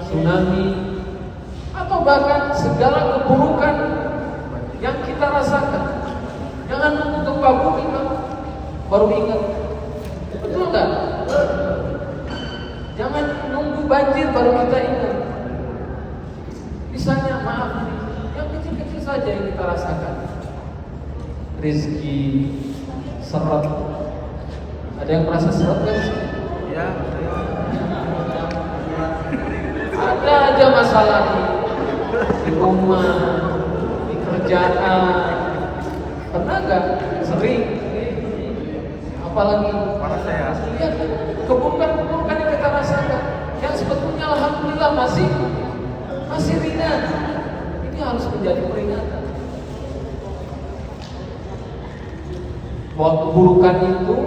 tsunami, atau bahkan segala keburukan yang kita rasakan. Jangan nunggu gempa bumi baru ingat, betul nggak? Jangan nunggu banjir baru kita ingat. Misalnya maaf, yang kecil-kecil saja yang kita rasakan, rezeki, seret. Ada yang merasa seret kan? Ya. Ada aja masalah di rumah, di kerjaan. Pernah nggak? Sering. Apalagi lihat keburukan-keburukan yang kita rasakan, yang sebetulnya alhamdulillah masih ringan. Ini harus menjadi peringatan bahwa keburukan itu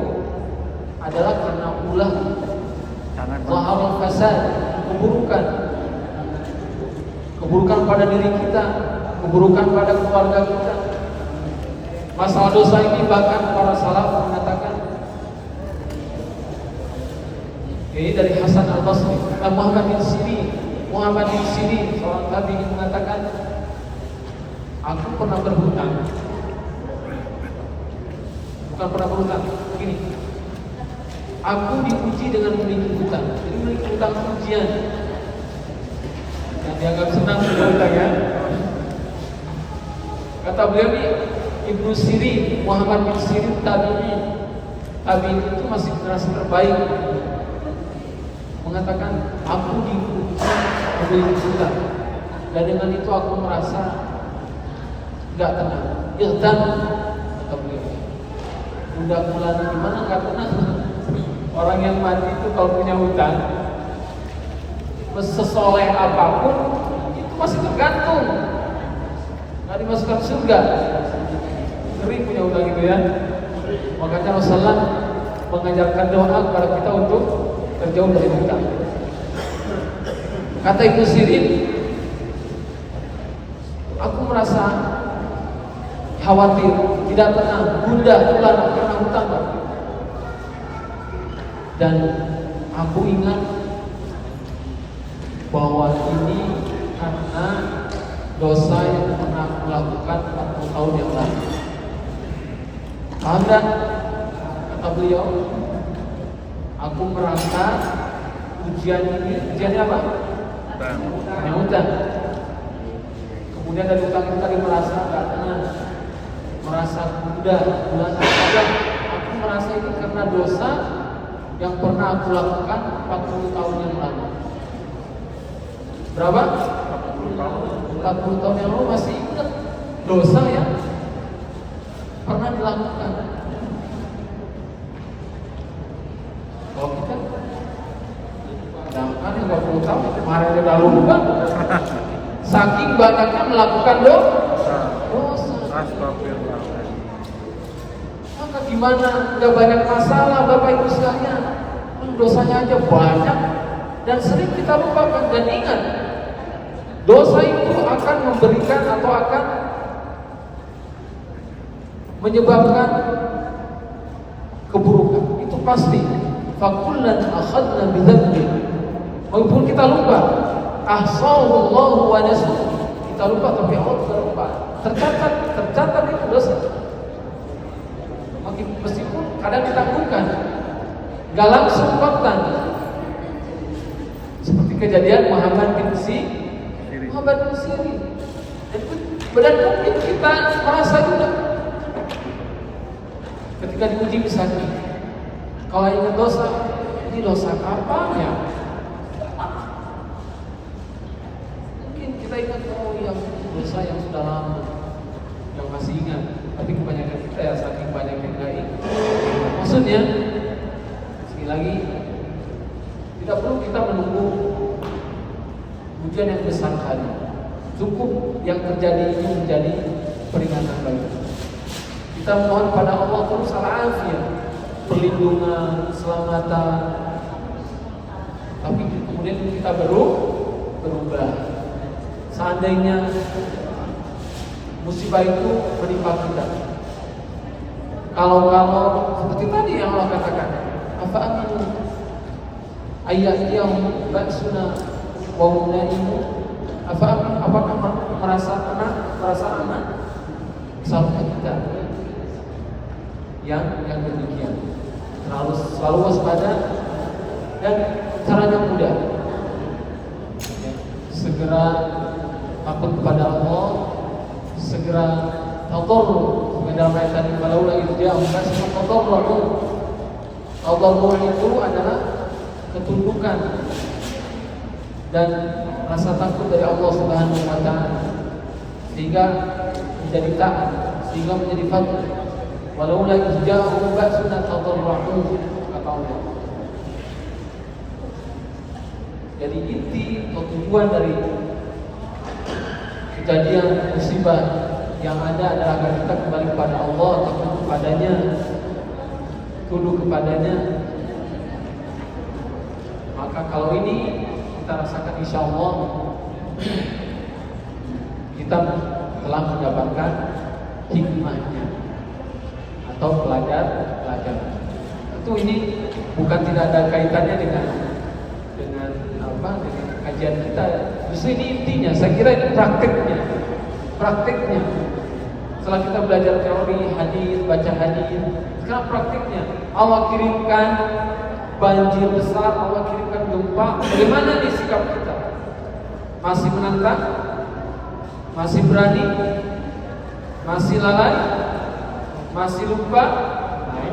adalah karena ulah zahar fasad, keburukan pada diri kita, keburukan pada keluarga kita. Masalah dosa ini bahkan para salaf mengatakan, ini dari Hasan al-Basri, Muhammad bin Sirin, seorang tabi'in mengatakan, aku pernah berhutang. Bukan pernah berhutang, begini. Aku diuji dengan memiliki hutang. Jadi memiliki hutang ujian. Yang dianggap senang dengan hutang ya. Kata beliau ini, Ibnu Sirin, Muhammad bin Sirin tabi'in itu masih generasi terbaik, mengatakan aku diuji memiliki hutang, dan dengan itu aku merasa nggak tenang. Irdan, kata beliau. Udah bulan gimana nggak tenang? Orang yang mati itu kalau punya hutang, sesoleh apapun itu masih tergantung, nggak dimasukkan surga. Ngeri punya hutang itu ya. Makanya Rasulullah mengajarkan doa kepada kita untuk terjauh dari hutang. Kata Ibnu Sirin, aku merasa khawatir, tidak tenang, gundah gulana karena hutang. Dan aku ingat bahwa ini karena dosa yang pernah aku lakukan 40 tahun yang lalu. Paham kan? Kata beliau, aku merasa ujiannya apa? Hutang. Kemudian dari hutang itu tadi merasa gak tenang, merasa gundah gulana. Aku merasa ini karena dosa yang pernah aku lakukan 40 tahun yang lalu. Berapa? 40 tahun yang lalu. Masih ingat dosa yang pernah dilakukan. Kalau kita jangan yang 20 tahun kemarin udah lupa, saking banyaknya melakukan dosa. Maka Maka gimana? Udah banyak masalah Bapak Ibu sekalian. Dosanya aja banyak dan sering kita lupakan. Dan ingat, dosa itu akan memberikan atau akan menyebabkan keburukan. Itu pasti. Fakullan akhadna bidzanbi. Walaupun kita lupa, ahsallallahu wa nasuh. Kita lupa tapi Allah tidak lupa. Tercatat itu dosa. Meskipun kadang kita bukan, gak langsung kontan. Seperti kejadian Muhammad bin Sirin. Dan mungkin kita merasa juga ketika diuji misalnya, kalau ingat dosa, ini dosa kapan ya? Mungkin kita ingat yang dosa yang sudah lama, yang masih ingat. Tapi kebanyakan kita ya saking banyak yang gak ingat. Maksudnya, sekali lagi, tidak perlu kita menunggu ujian yang besar tadi. Cukup yang terjadi ini menjadi peringatan bagi kita. Kita mohon pada Allah terus al-afiyah, perlindungan, keselamatan. Tapi kemudian kita berubah. Seandainya musibah itu menimpa kita, kalau seperti tadi yang Allah katakan, apa aminu ayatiyahum ba'suna wa hum naimun, apakah merasa aman? Salahnya kita yang demikian, selalu waspada dan caranya mudah, segera takut kepada Allah, segera tadarru. Dalam ayat tadi, kalau lagi dia membahas tentang tadarru. Tadarru itu adalah ketundukan dan rasa takut dari Allah Subhanahu wa taala, sehingga menjadi taat, sehingga menjadi fadl. Walau la ja'u ba'suna tadarru, kata Allah. Jadi inti atau tujuan dari kejadian musibah yang ada adalah agar kita kembali kepada Allah, takut kepadanya, tunduk kepadanya. Maka kalau ini kita rasakan, insya Allah kita telah mendapatkan hikmahnya atau pelajaran. Tentu ini bukan tidak ada kaitannya dengan kajian kita. Justru ini intinya, saya kira ini prakteknya. Setelah kita belajar teori hadis, baca hadis, sekarang praktiknya Allah kirimkan banjir besar, Allah kirimkan gempa. Bagaimana nih sikap kita? Masih menantang? Masih berani? Masih lalai? Masih lupa? Nah,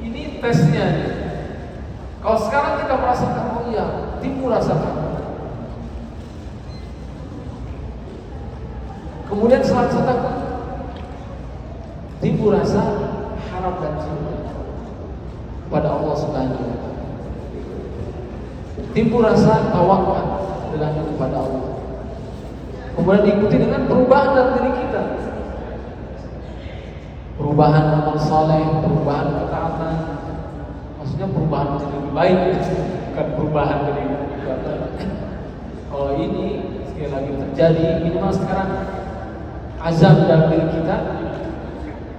ini tesnya nih. Kalau sekarang kita merasakan, oh iya, timbul rasa takut. Kemudian setelah rasa takut, timbul rasa harap dan cinta kepada Allah Subhanahu wa taala. Timbul rasa tawakal bergantung kepada Allah. Kemudian diikuti dengan perubahan dalam diri kita. Perubahan amal saleh, perubahan ketaatan. Maksudnya perubahan menjadi lebih baik, bukan perubahan dari ibadah. Kalau ini sekali lagi terjadi, minimal sekarang azam dalam diri kita,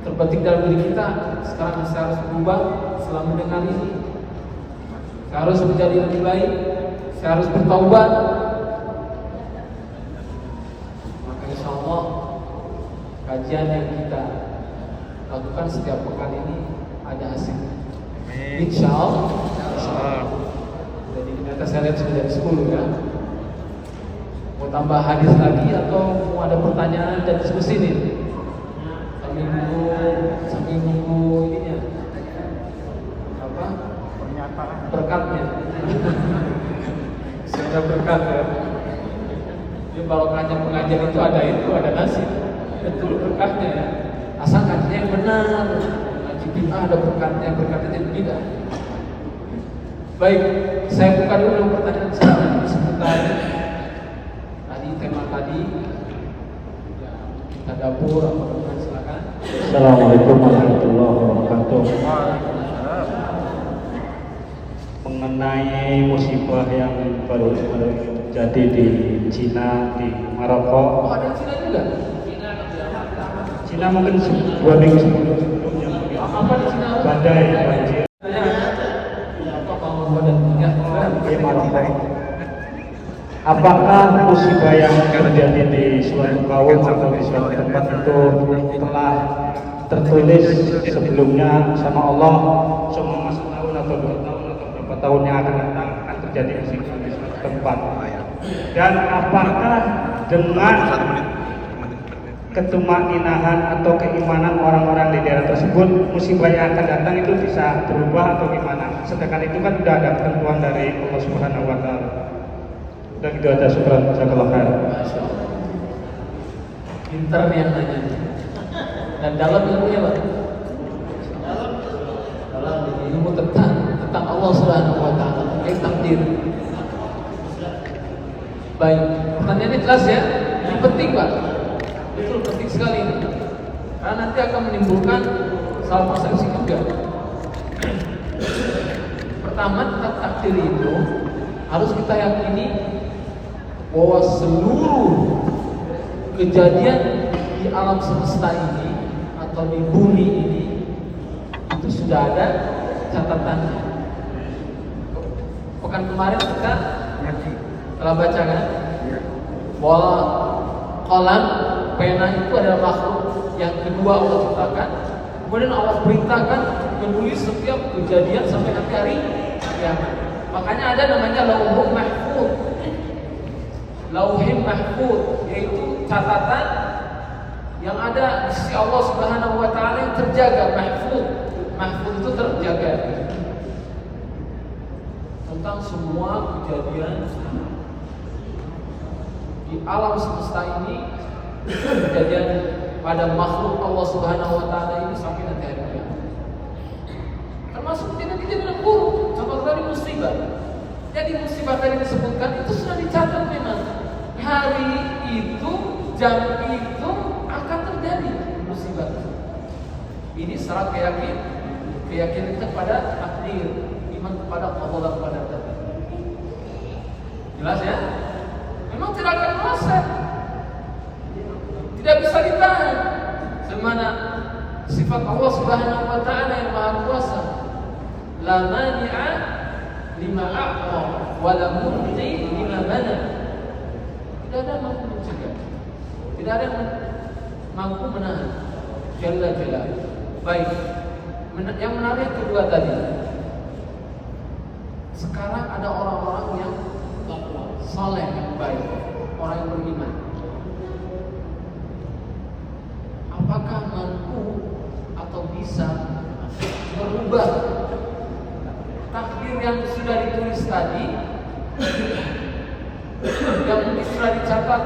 terbetik dalam diri kita. Sekarang saya harus berubah setelah mendengar ini. Saya harus menjadi lebih baik. Saya harus bertaubat. Maka insya Allah kajian yang kita lakukan setiap pekan ini ada hasilnya. Insya Allah. Jadi ternyata saya lihat sudah jam 10 ya. Mau tambah hadis lagi atau mau ada pertanyaan dan diskusi nih? Sambil nunggu ininya. Apa? Pernyataan. Berkatnya. Sudah berkat ya. Jadi barokahnya pengajian itu ada nasi. Betul berkatnya ya. Asal ngajinya yang benar. Ngaji bid'ah ada berkatnya tidak. Baik, saya buka dulu pertanyaan seputar tema tadi. Kita dapur, silakan. Assalamualaikum warahmatullahi wabarakatuh. mengenai musibah yang baru terjadi di Cina, di Maroko. Oh, ada Cina juga? Cina mungkin 2 minggu sebelumnya. Apa di Cina? Badai, banjir. Apa kalau pada Di Maroko. Apakah musibah yang terjadi di suatu kaum atau di suatu tempat itu telah tertulis sebelumnya sama Allah selama 1 tahun atau 2 tahun atau berapa tahun yang akan datang akan terjadi musibah di suatu tempat? Dan apakah dengan ketumakninahan atau keimanan orang-orang di daerah tersebut musibah yang akan datang itu bisa berubah atau gimana? Sedangkan itu kan sudah ada ketentuan dari Allah Subhanahu wa taala. Dan itu ada syukuran jazakallahu khair. Masya Allah. Pinter nih yang nanya. Dan dalam ilmunya Pak? Dalam ilmu tentang Allah Subhanahu wa taala, tentang takdir. Baik, pertanyaannya jelas ya. Ini penting Pak. Betul, penting sekali ini. Karena nanti akan menimbulkan salah persepsi juga. Pertama, tentang takdir itu harus kita yakini bahwa seluruh kejadian di alam semesta ini atau di bumi ini itu sudah ada catatannya. Pekan kemarin kita telah baca kan bahwa qalam, pena itu adalah makhluk yang kedua Allah ciptakan. Kemudian Allah perintahkan menulis setiap kejadian sampai nanti hari kiamat. Makanya ada namanya lauhul mahfuz. Lauhul mahfuz yaitu catatan yang ada di sisi Allah Subhanahu wa taala yang terjaga, mahfuz. Mahfuz itu terjaga tentang semua kejadian di alam semesta ini, kejadian pada makhluk Allah Subhanahu wa taala ini sampai nanti hari kiamat. Termasuk kejadian buruk, contoh tadi musibah. Jadi musibah tadi disebutkan itu sudah dicatat memang. Hari itu, jam itu akan terjadi musibah. Ini syarat keyakinan kita pada takdir, iman kepada Allah dan kepada takdir. Jelas ya? Memang tidak akan meleset, tidak bisa ditahan. Semana sifat Allah Subhanahu wa taala yang Maha Kuasa, la mani'a lima a'ta wa la mu'ti lima mana. Tidak ada yang mampu mencegah, tidak ada yang mampu menahan. Jalla jalla. Baik. Yang menarik kedua tadi. Sekarang ada orang-orang yang saleh, yang baik, orang yang beriman. Apakah mampu atau bisa merubah takdir yang sudah ditulis tadi, yang mungkin sudah dicatat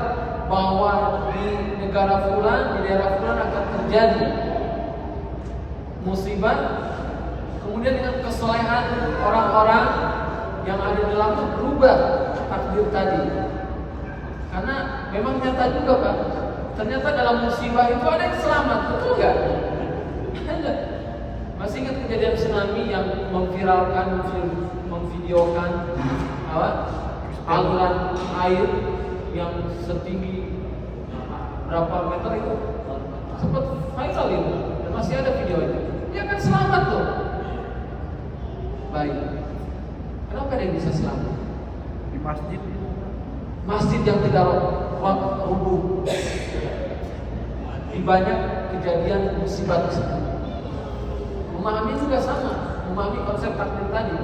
bahwa di negara fulan, di daerah fulan akan terjadi musibah, kemudian dengan kesolehan orang-orang yang ada di dalam itu berubah takdir tadi. Karena memang nyata juga Pak, ternyata dalam musibah itu ada yang selamat, betul gak? Ada. Masih ingat kejadian tsunami yang memvideokan aliran air yang setinggi berapa meter itu? Sempat viral itu, dan masih ada video itu. Dia akan selamat tuh. Baik. Kenapa dia bisa selamat? Di masjid. Masjid yang tidak rubuh. Di banyak kejadian musibah tersebut. Memahami juga sama, memahami konsep takdir tadi.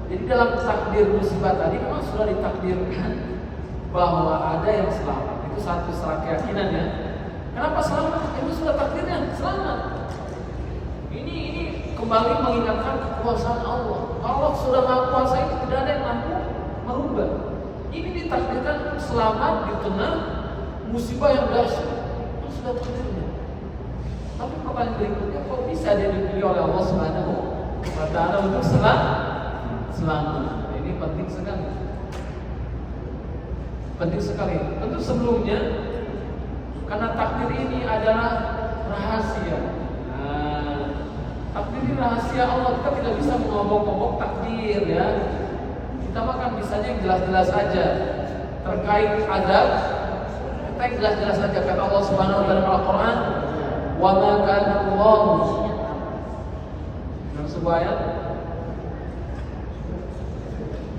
Jadi dalam takdir musibah tadi memang sudah ditakdirkan bahwa ada yang selamat. Itu satu secara keyakinan ya. Kenapa selamat? Itu sudah takdirnya selamat. Ini kembali mengingatkan kekuasaan Allah. Allah sudah Maha Kuasa, itu tidak ada yang mampu merubah. Ini ditakdirkan untuk selamat di tengah musibah yang dahsyat. Itu sudah takdirnya. Tapi pertanyaan berikutnya, kok bisa dia dipilih oleh Allah Subhanahu wa taala untuk selamat? Ini penting sekali. Penting sekali. Tentu sebelumnya, karena takdir ini adalah rahasia. Takdir ini rahasia Allah. Kita tidak bisa mengobok-obok takdir ya. utamakan misalnya yang jelas-jelas aja terkait adab, kita yang jelas-jelas aja. Kata Allah Subhanahu wa taala dalam Al-Qur'an, "Wa ma kana Allah." Dalam sebuah ayat,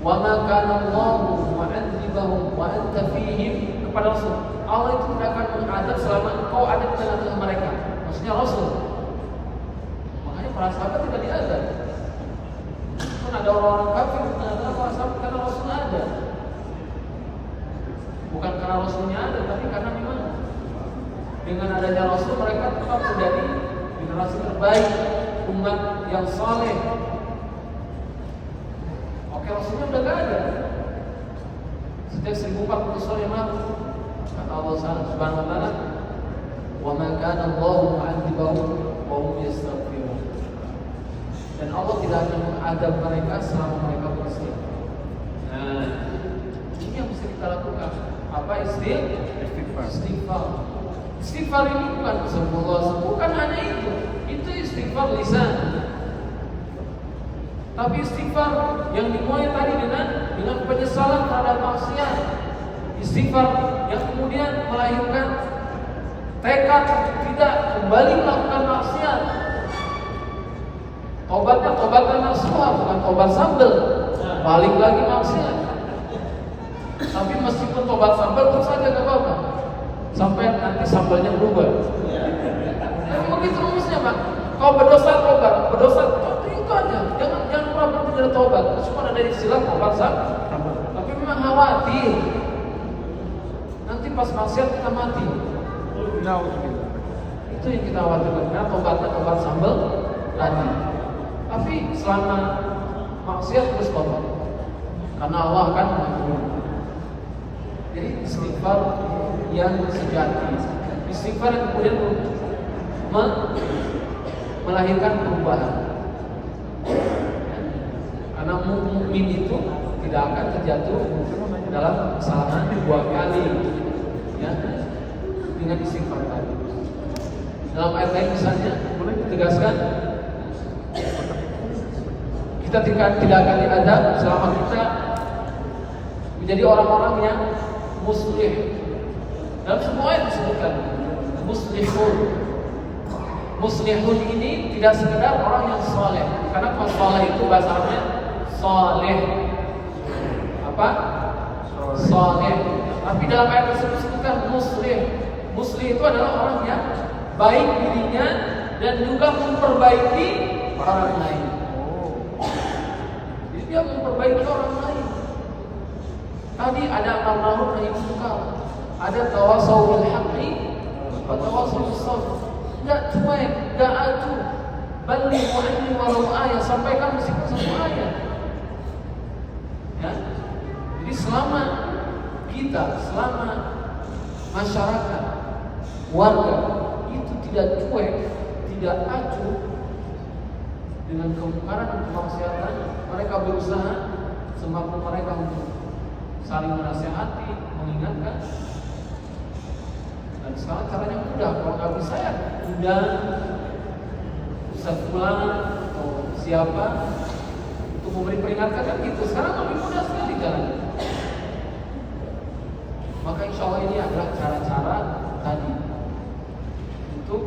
"Wa ma kana Allah mu'adzibahum wa anta fihim." Kepada Rasul, Allah itu tidak akan mengadab selama engkau ada di tengah-tengah mereka. Maksudnya Rasul. Makanya para sahabat tidak diadab. Kan ada orang-orang kafir di tengah-tengah para sahabat karena Rasul ada. Bukan karena Rasulnya ada, tapi karena memang dengan adanya Rasul mereka tetap menjadi generasi terbaik, umat yang saleh. Oke, Rasulnya udah gak ada. Sejak 1400 tahun yang lalu, kata Allah Subhanahu wa taala, "Wa ma kana Allahu mu'adzibahum wa hum yastaghfirun." Dan Allah tidak akan mengadab mereka selama mereka beristighfar. Nah, ini yang mesti kita lakukan. Apa istighfar? Istighfar ini bukan kesembuhan, bukan hanya itu. Itu istighfar lisan. Tapi istighfar yang dimulai tadi dengan penyesalan terhadap maksiat. Istighfar yang kemudian melahirkan tekad tidak kembali melakukan maksiat. Tobatnya tobatan nasuha, bukan tobat sambel. Balik lagi maksiat. Tapi meskipun tobat sambel terus saja gak apa-apa. Sampai nanti sambelnya berubah. Tapi begitu rumusnya, Pak. Kau berdosa tobat, itu aja. Jangan pernah berhenti dari tobat. Cuma ada istilah tobat sambel. Tapi memang khawatir. Nanti pas maksiat kita mati. Itu yang kita khawatirkan. Karena tobatnya tobat sambel tadi. Tapi selama maksiat terus tobat. Karena Allah akan mengampuni. Jadi istighfar yang sejati, istighfar yang kemudian melahirkan perubahan. Karena mukmin itu tidak akan terjatuh dalam kesalahan dua kali, ya, dengan istighfar tadi. Dalam ayat lain misalnya boleh ditegaskan, kita tidak akan diadab selama kita menjadi orang-orang yang muslih. Dalam semua ayat disebutkan muslihun. Muslihun ini tidak sekedar orang yang saleh, karena kalau saleh itu bahasa Arabnya saleh. Apa? Saleh. Tapi dalam ayat tersebut disebutkan muslih. Muslih itu adalah orang yang baik dirinya dan juga memperbaiki orang lain. Jadi dia memperbaiki orang lain. Tadi ada amar ma'ruf nahi munkar, ada tawasau bil haqqi wa tawasau bis sabr. Enggak cuek, enggak acuh. Balligh anni walau ayat, sampaikan meskipun satu ayat. Ya. Jadi selama masyarakat, warga itu tidak cuek, tidak acuh dengan kemungkaran dan kemaksiatan, mereka berusaha semampu mereka untuk saling menasihati, mengingatkan. Dan sekarang caranya mudah, kalau nggak bisa ya udah bisa pulang atau siapa untuk memberi peringatan kan gitu. Sekarang lebih mudah sekali caranya. Maka insya Allah ini adalah cara-cara tadi untuk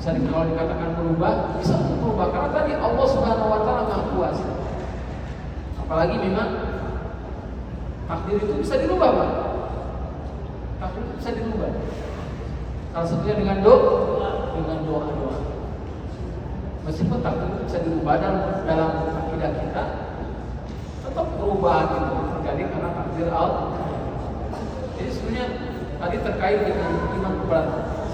bisa kalau dikatakan berubah, bisa berubah karena tadi Allah Subhanahu Wa Taala Maha Kuasa. Apalagi memang takdir itu bisa dirubah, Pak. Takdir itu bisa dirubah. Salah satunya dengan doa. Meskipun takdir itu bisa dirubah dalam akidah kita, tetap perubahan itu terjadi karena takdir Allah. Jadi sebenarnya tadi terkait dengan iman kepada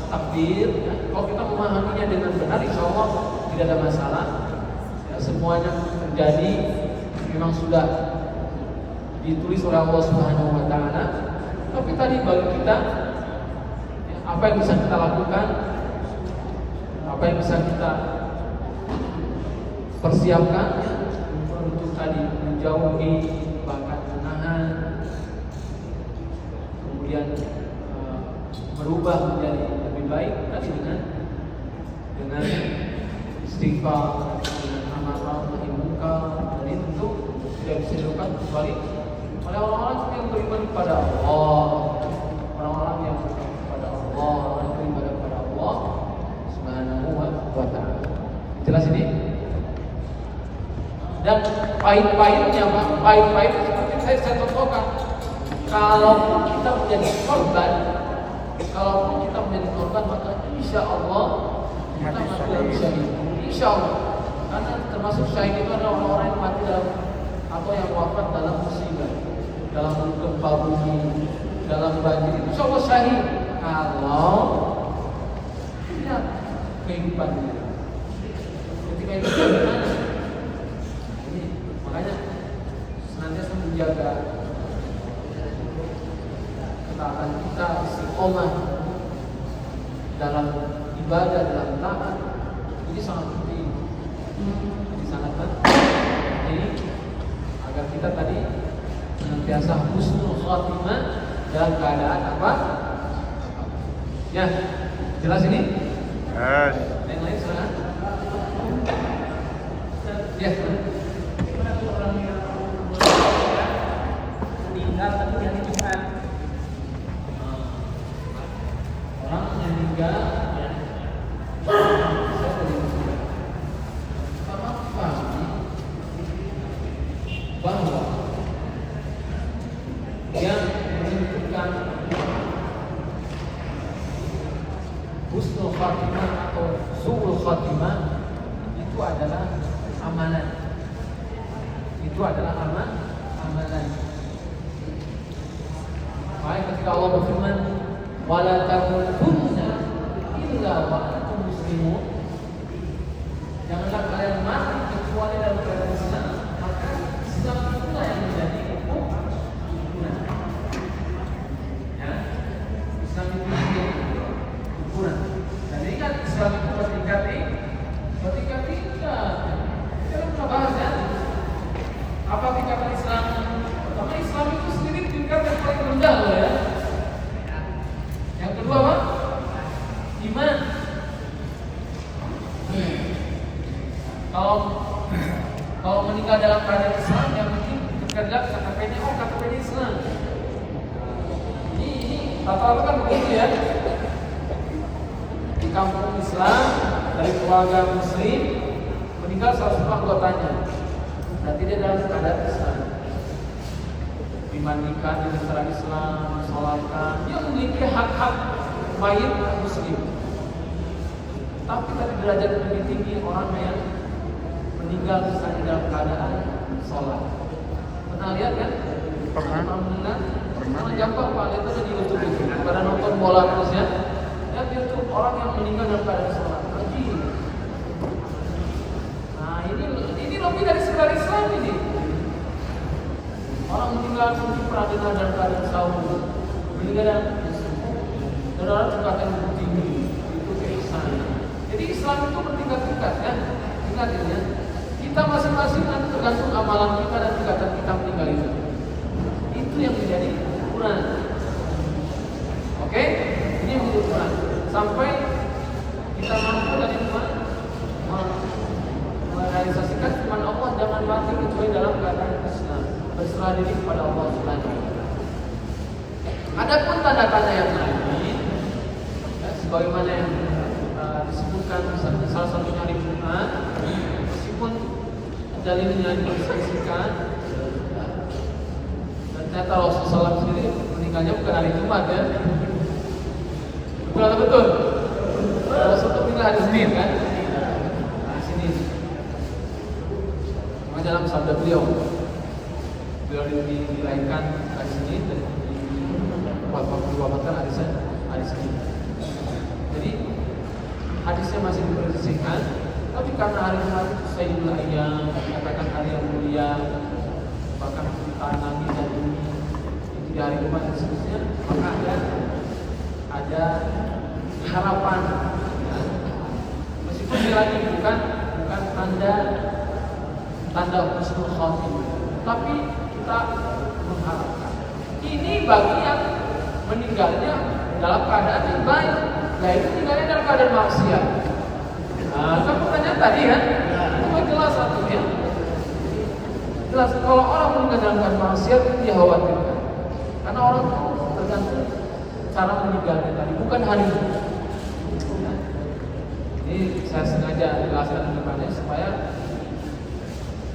takdir, ya, kalau kita memahaminya dengan benar, insya Allah tidak ada masalah. Ya, semuanya terjadi memang sudah ditulis oleh Allah Subhanahu Wa Taala. Tapi tadi bagi kita, ya, apa yang bisa kita lakukan, apa yang bisa kita persiapkan, ya, untuk tadi menjauhi bahkan menahan, kemudian berubah menjadi lebih baik tadi dengan istighfar, dengan amal nahi munkar, dan itu tidak bisa dilakukan kecuali oleh orang-orang yang beriman kepada Allah, orang-orang yang beriman kepada Allah, orang yang beriman kepada Allah Subhanahu wa Ta'ala. Jelas ini? Dan pahit-pahitnya, Pak, pahit-pahit seperti saya contohkan. Kalaupun kita menjadi korban, maka insya Allah kita mati dalam syahid. Insya Allah, karena termasuk syahid itu adalah orang-orang yang mati dalam atau yang wafat dalam musibah, dalam gempa bumi, dalam banjir. Itu insya Allah syahid. Kalau tidak kehidupan dia, ketika itu bagaimana? Ini makanya senantiasa menjaga ketaatan kita, istiqomah dalam ibadah, dalam taat. Ini sangat penting. Ini sangat penting agar kita tadi senantiasa husnul khatimah dalam keadaan apa? Ya, jelas ini? Yes. Yang lain silakan. Ya. meninggal tapi hari Jumat. Orang yang meninggal sama pahami bahwa yang menentukan husnul khatimah atau su'ul khatimah itu adalah amalan. Itu adalah amalan. Baik, ketika Allah berfirman wala tamutunna illa wa antum muslimun, janganlah kalian mati kecuali dalam keadaan Islam, maka Islam itulah yang menjadi hukum. Ya, Islam itu menjadi ukuran. Dan ini kan Islam itu bertingkat tingkat. Kita pernah bahas ya. Apa tingkatan Islam? Pertama, Islam itu sendiri tingkat yang paling rendah loh ya. Yang kedua apa? Iman. Kalau meninggal dalam keadaan Islam, yang penting terkadang KTP-nya, KTP-nya Islam. Ini rata-rata kan begitu ya. Di kampung Islam, dari keluarga Muslim, meninggal salah satu anggotanya, berarti dia dalam keadaan Islam. Dimandikan dengan cara Islam, disolatkan, dia memiliki hak-hak mayit Muslim. Tapi tadi derajat lebih tinggi orang yang meninggal misalnya dalam keadaan sholat. Pernah lihat kan? Pernah. Pernah gampang Pak, lihat aja di YouTube itu. Pada nonton bola terus ya. Lihat di YouTube orang yang meninggal dalam keadaan sholat. Haji. Nah ini lebih dari sekedar Islam ini. Orang meninggal mungkin pernah dengar dalam keadaan sahur, meninggal dalam dan orang juga akan tinggi. Itu keihsanan. Jadi Islam itu bertingkat-tingkat ya. Ingat ini ya. Kita masing-masing nanti tergantung amalan kita dan tingkatan kita meninggal itu. Itu yang menjadi ukuran. Oke? Ini yang menjadi ukuran. Sampai kita mampu dari merealisasikan firman Allah, jangan mati kecuali dalam keadaan Islam, berserah diri kepada Allah Subhanahu. Adapun tanda-tanda yang lain, ya, sebagaimana yang disebutkan misalnya salah satunya hari Jumat, meskipun dalilnya diperselisihkan, dan ternyata Rasulullah SAW sendiri meninggalnya bukan hari Jumat ya. Betul atau betul? Rasulullah meninggal hari Senin kan? Di sini. Maka dalam sabda beliau dilahirkan hari Senin dan diwafatkan hari Senin. Jadi hadisnya masih diperselisihkan, tapi karena hari Jumat Sayyidul Ayyam, dikatakan hari yang mulia, bahkan ciptaan langit dan bumi itu di hari Jumat dan seterusnya, maka ada harapan. Meskipun sekali lagi bukan tanda husnul khatimah, tapi kita mengharapkan. Ini bagi yang meninggalnya dalam keadaan yang baik, yaitu meninggalnya dalam keadaan maksiat. Nah, kan pertanyaan tadi kan, itu jelas satu ya. Jelas kalau orang meninggalkan maksiat dia khawatirkan. Karena orang itu tergantung cara meninggalnya tadi, bukan hari ini. Ini saya sengaja jelaskan depannya supaya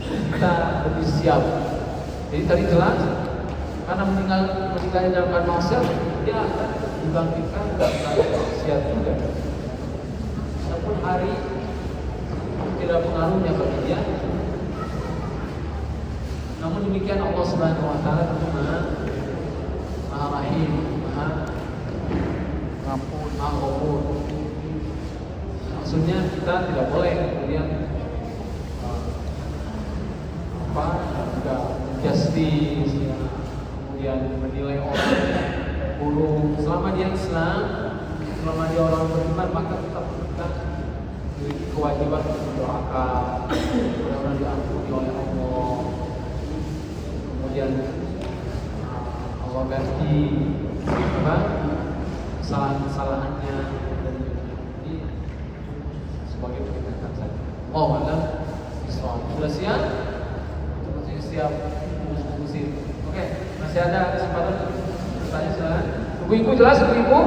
kita lebih siap. Jadi tadi jelas karena meninggalkan maksiat dia akan dibangkitkan dari maksiat juga. Walaupun hari tidak pengaruhnya bagi dia. Namun demikian Allah Subhanahu wa taala tentu Maha Rahim, Maha Pengampun, Maha Ghafur. Maksudnya kita tidak boleh kemudian juga justice, kemudian menilai orang buruk. Selama dia Islam, selama dia orang beriman, maka kita memiliki kewajiban untuk berdoakan, mudah-mudahan diampuni oleh Allah. Kemudian Allah ganti kesalahan-kesalahannya dan ini sebagai peringatan saja. Oh, malam Islam sudah siap? Masih siap? Musim. Oke, masih ada kesempatan bertanya silakan. Ibu-ibu jelas, ibu-ibu?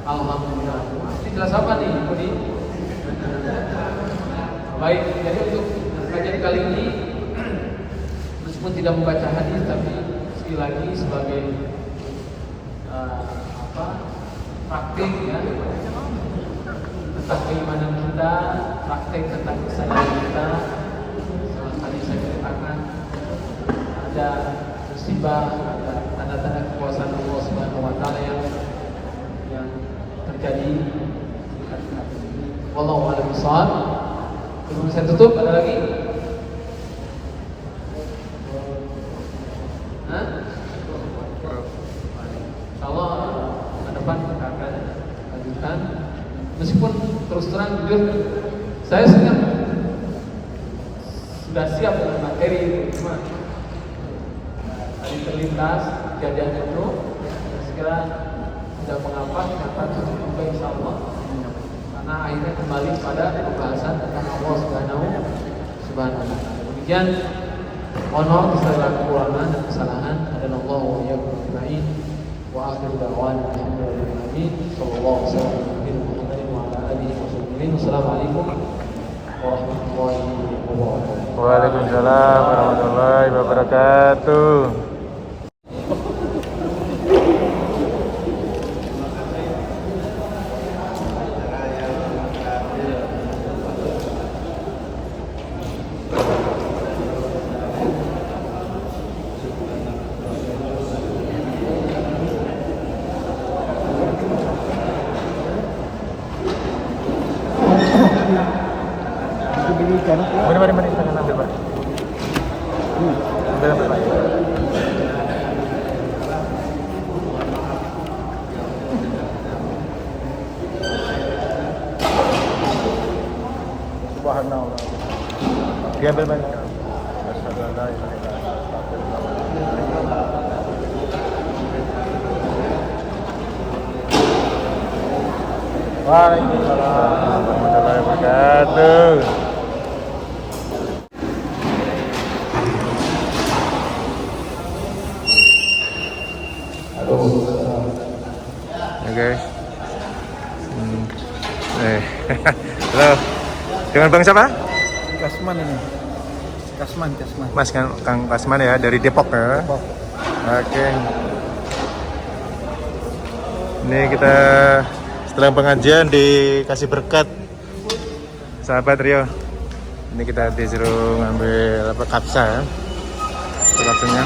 Alhamdulillah. Ini jelas apa nih, ibu nih? Baik, jadi untuk kajian kali ini meskipun tidak membaca hadis, tapi sekali lagi sebagai praktik ya tentang keimanan kita, praktik tentang kesadaran kita. Sama tadi saya ceritakan ada musibah, ada tanda-tanda kekuasaan Allah Subhanahu wa taala yang terjadi. Wallahu a'lam bishawab. Sebelum saya tutup, ada lagi? Insyaallah ke depan kita akan lanjutkan. Meskipun terus terang jujur saya sudah siap dengan materi itu, cuma tadi terlintas kejadian itu, saya sekira tidak mengapa kita tutup juga insyaallah, karena akhirnya kembali pada pembahasan tentang Allah Subhanahu wa taala. Demikian, mohon maaf segala kekurangan dan kesalahan. Hadanallahu wa iyyakum ajma'in. Wa akhiru da'wana alhamdulillahi alamin. Sallallahu alaihi wa ala alihi wa sahbihi. Wassalamualaikum warahmatullahi wabarakatuh. Waalaikumsalam warahmatullahi wabarakatuh. Mari, tangan ambil Pak. Ambil Pak. Subhanallah. Diambil Pak. Asyhadu an la ilaha illallah. Waalaikumsalam warahmatullahi wabarakatuh. Ya guys. Halo. Dengan Bang siapa? Kasman ini. Kasman. Mas Kang Kasman ya, dari Depok ya. Depok. Oke. Ini kita setelah pengajian dikasih berkat sahabat Rio. Ini kita disuruh ngambil kapsa ya. Kapsanya.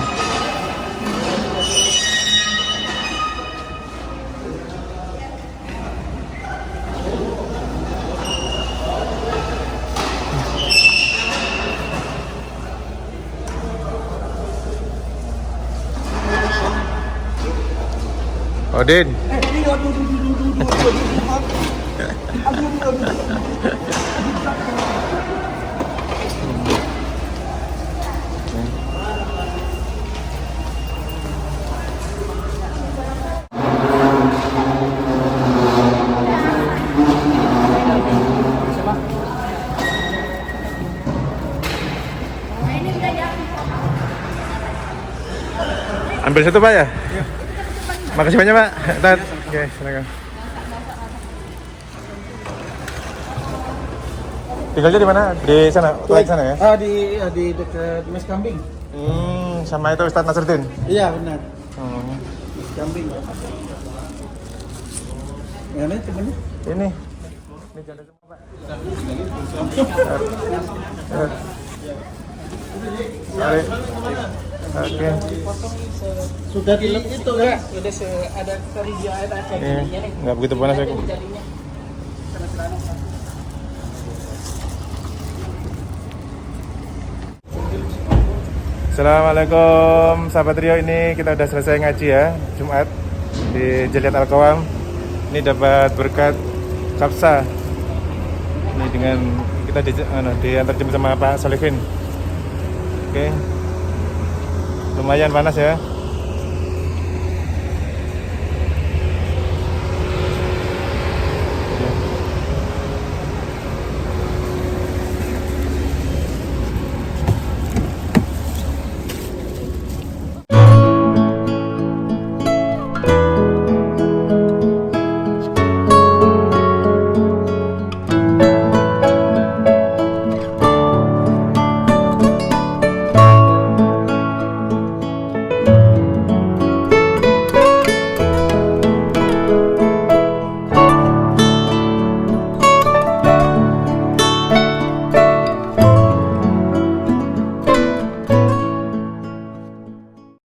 Odin. Ambil satu Pak ya? Makasih banyak Pak. Tat. Oke, silakan. Tinggalnya di mana? Di sana, di sana ya? Di dekat Mes Kambing. Sama itu Ustadz Nasruddin. Iya benar. Hmm. Mes Kambing. Mana temennya? Ini jalan semua Pak. Mari. Oke. Sudah di itu kan? Sudah ada video ada Ini nggak begitu panas aku. Assalamualaikum sahabat Rio, ini kita udah selesai ngaji ya Jumat di Jaliat Al-Qawam. Ini dapat berkat Kapsa. Ini dengan kita diantar jemput sama Pak Solihin. Oke. Lumayan panas ya.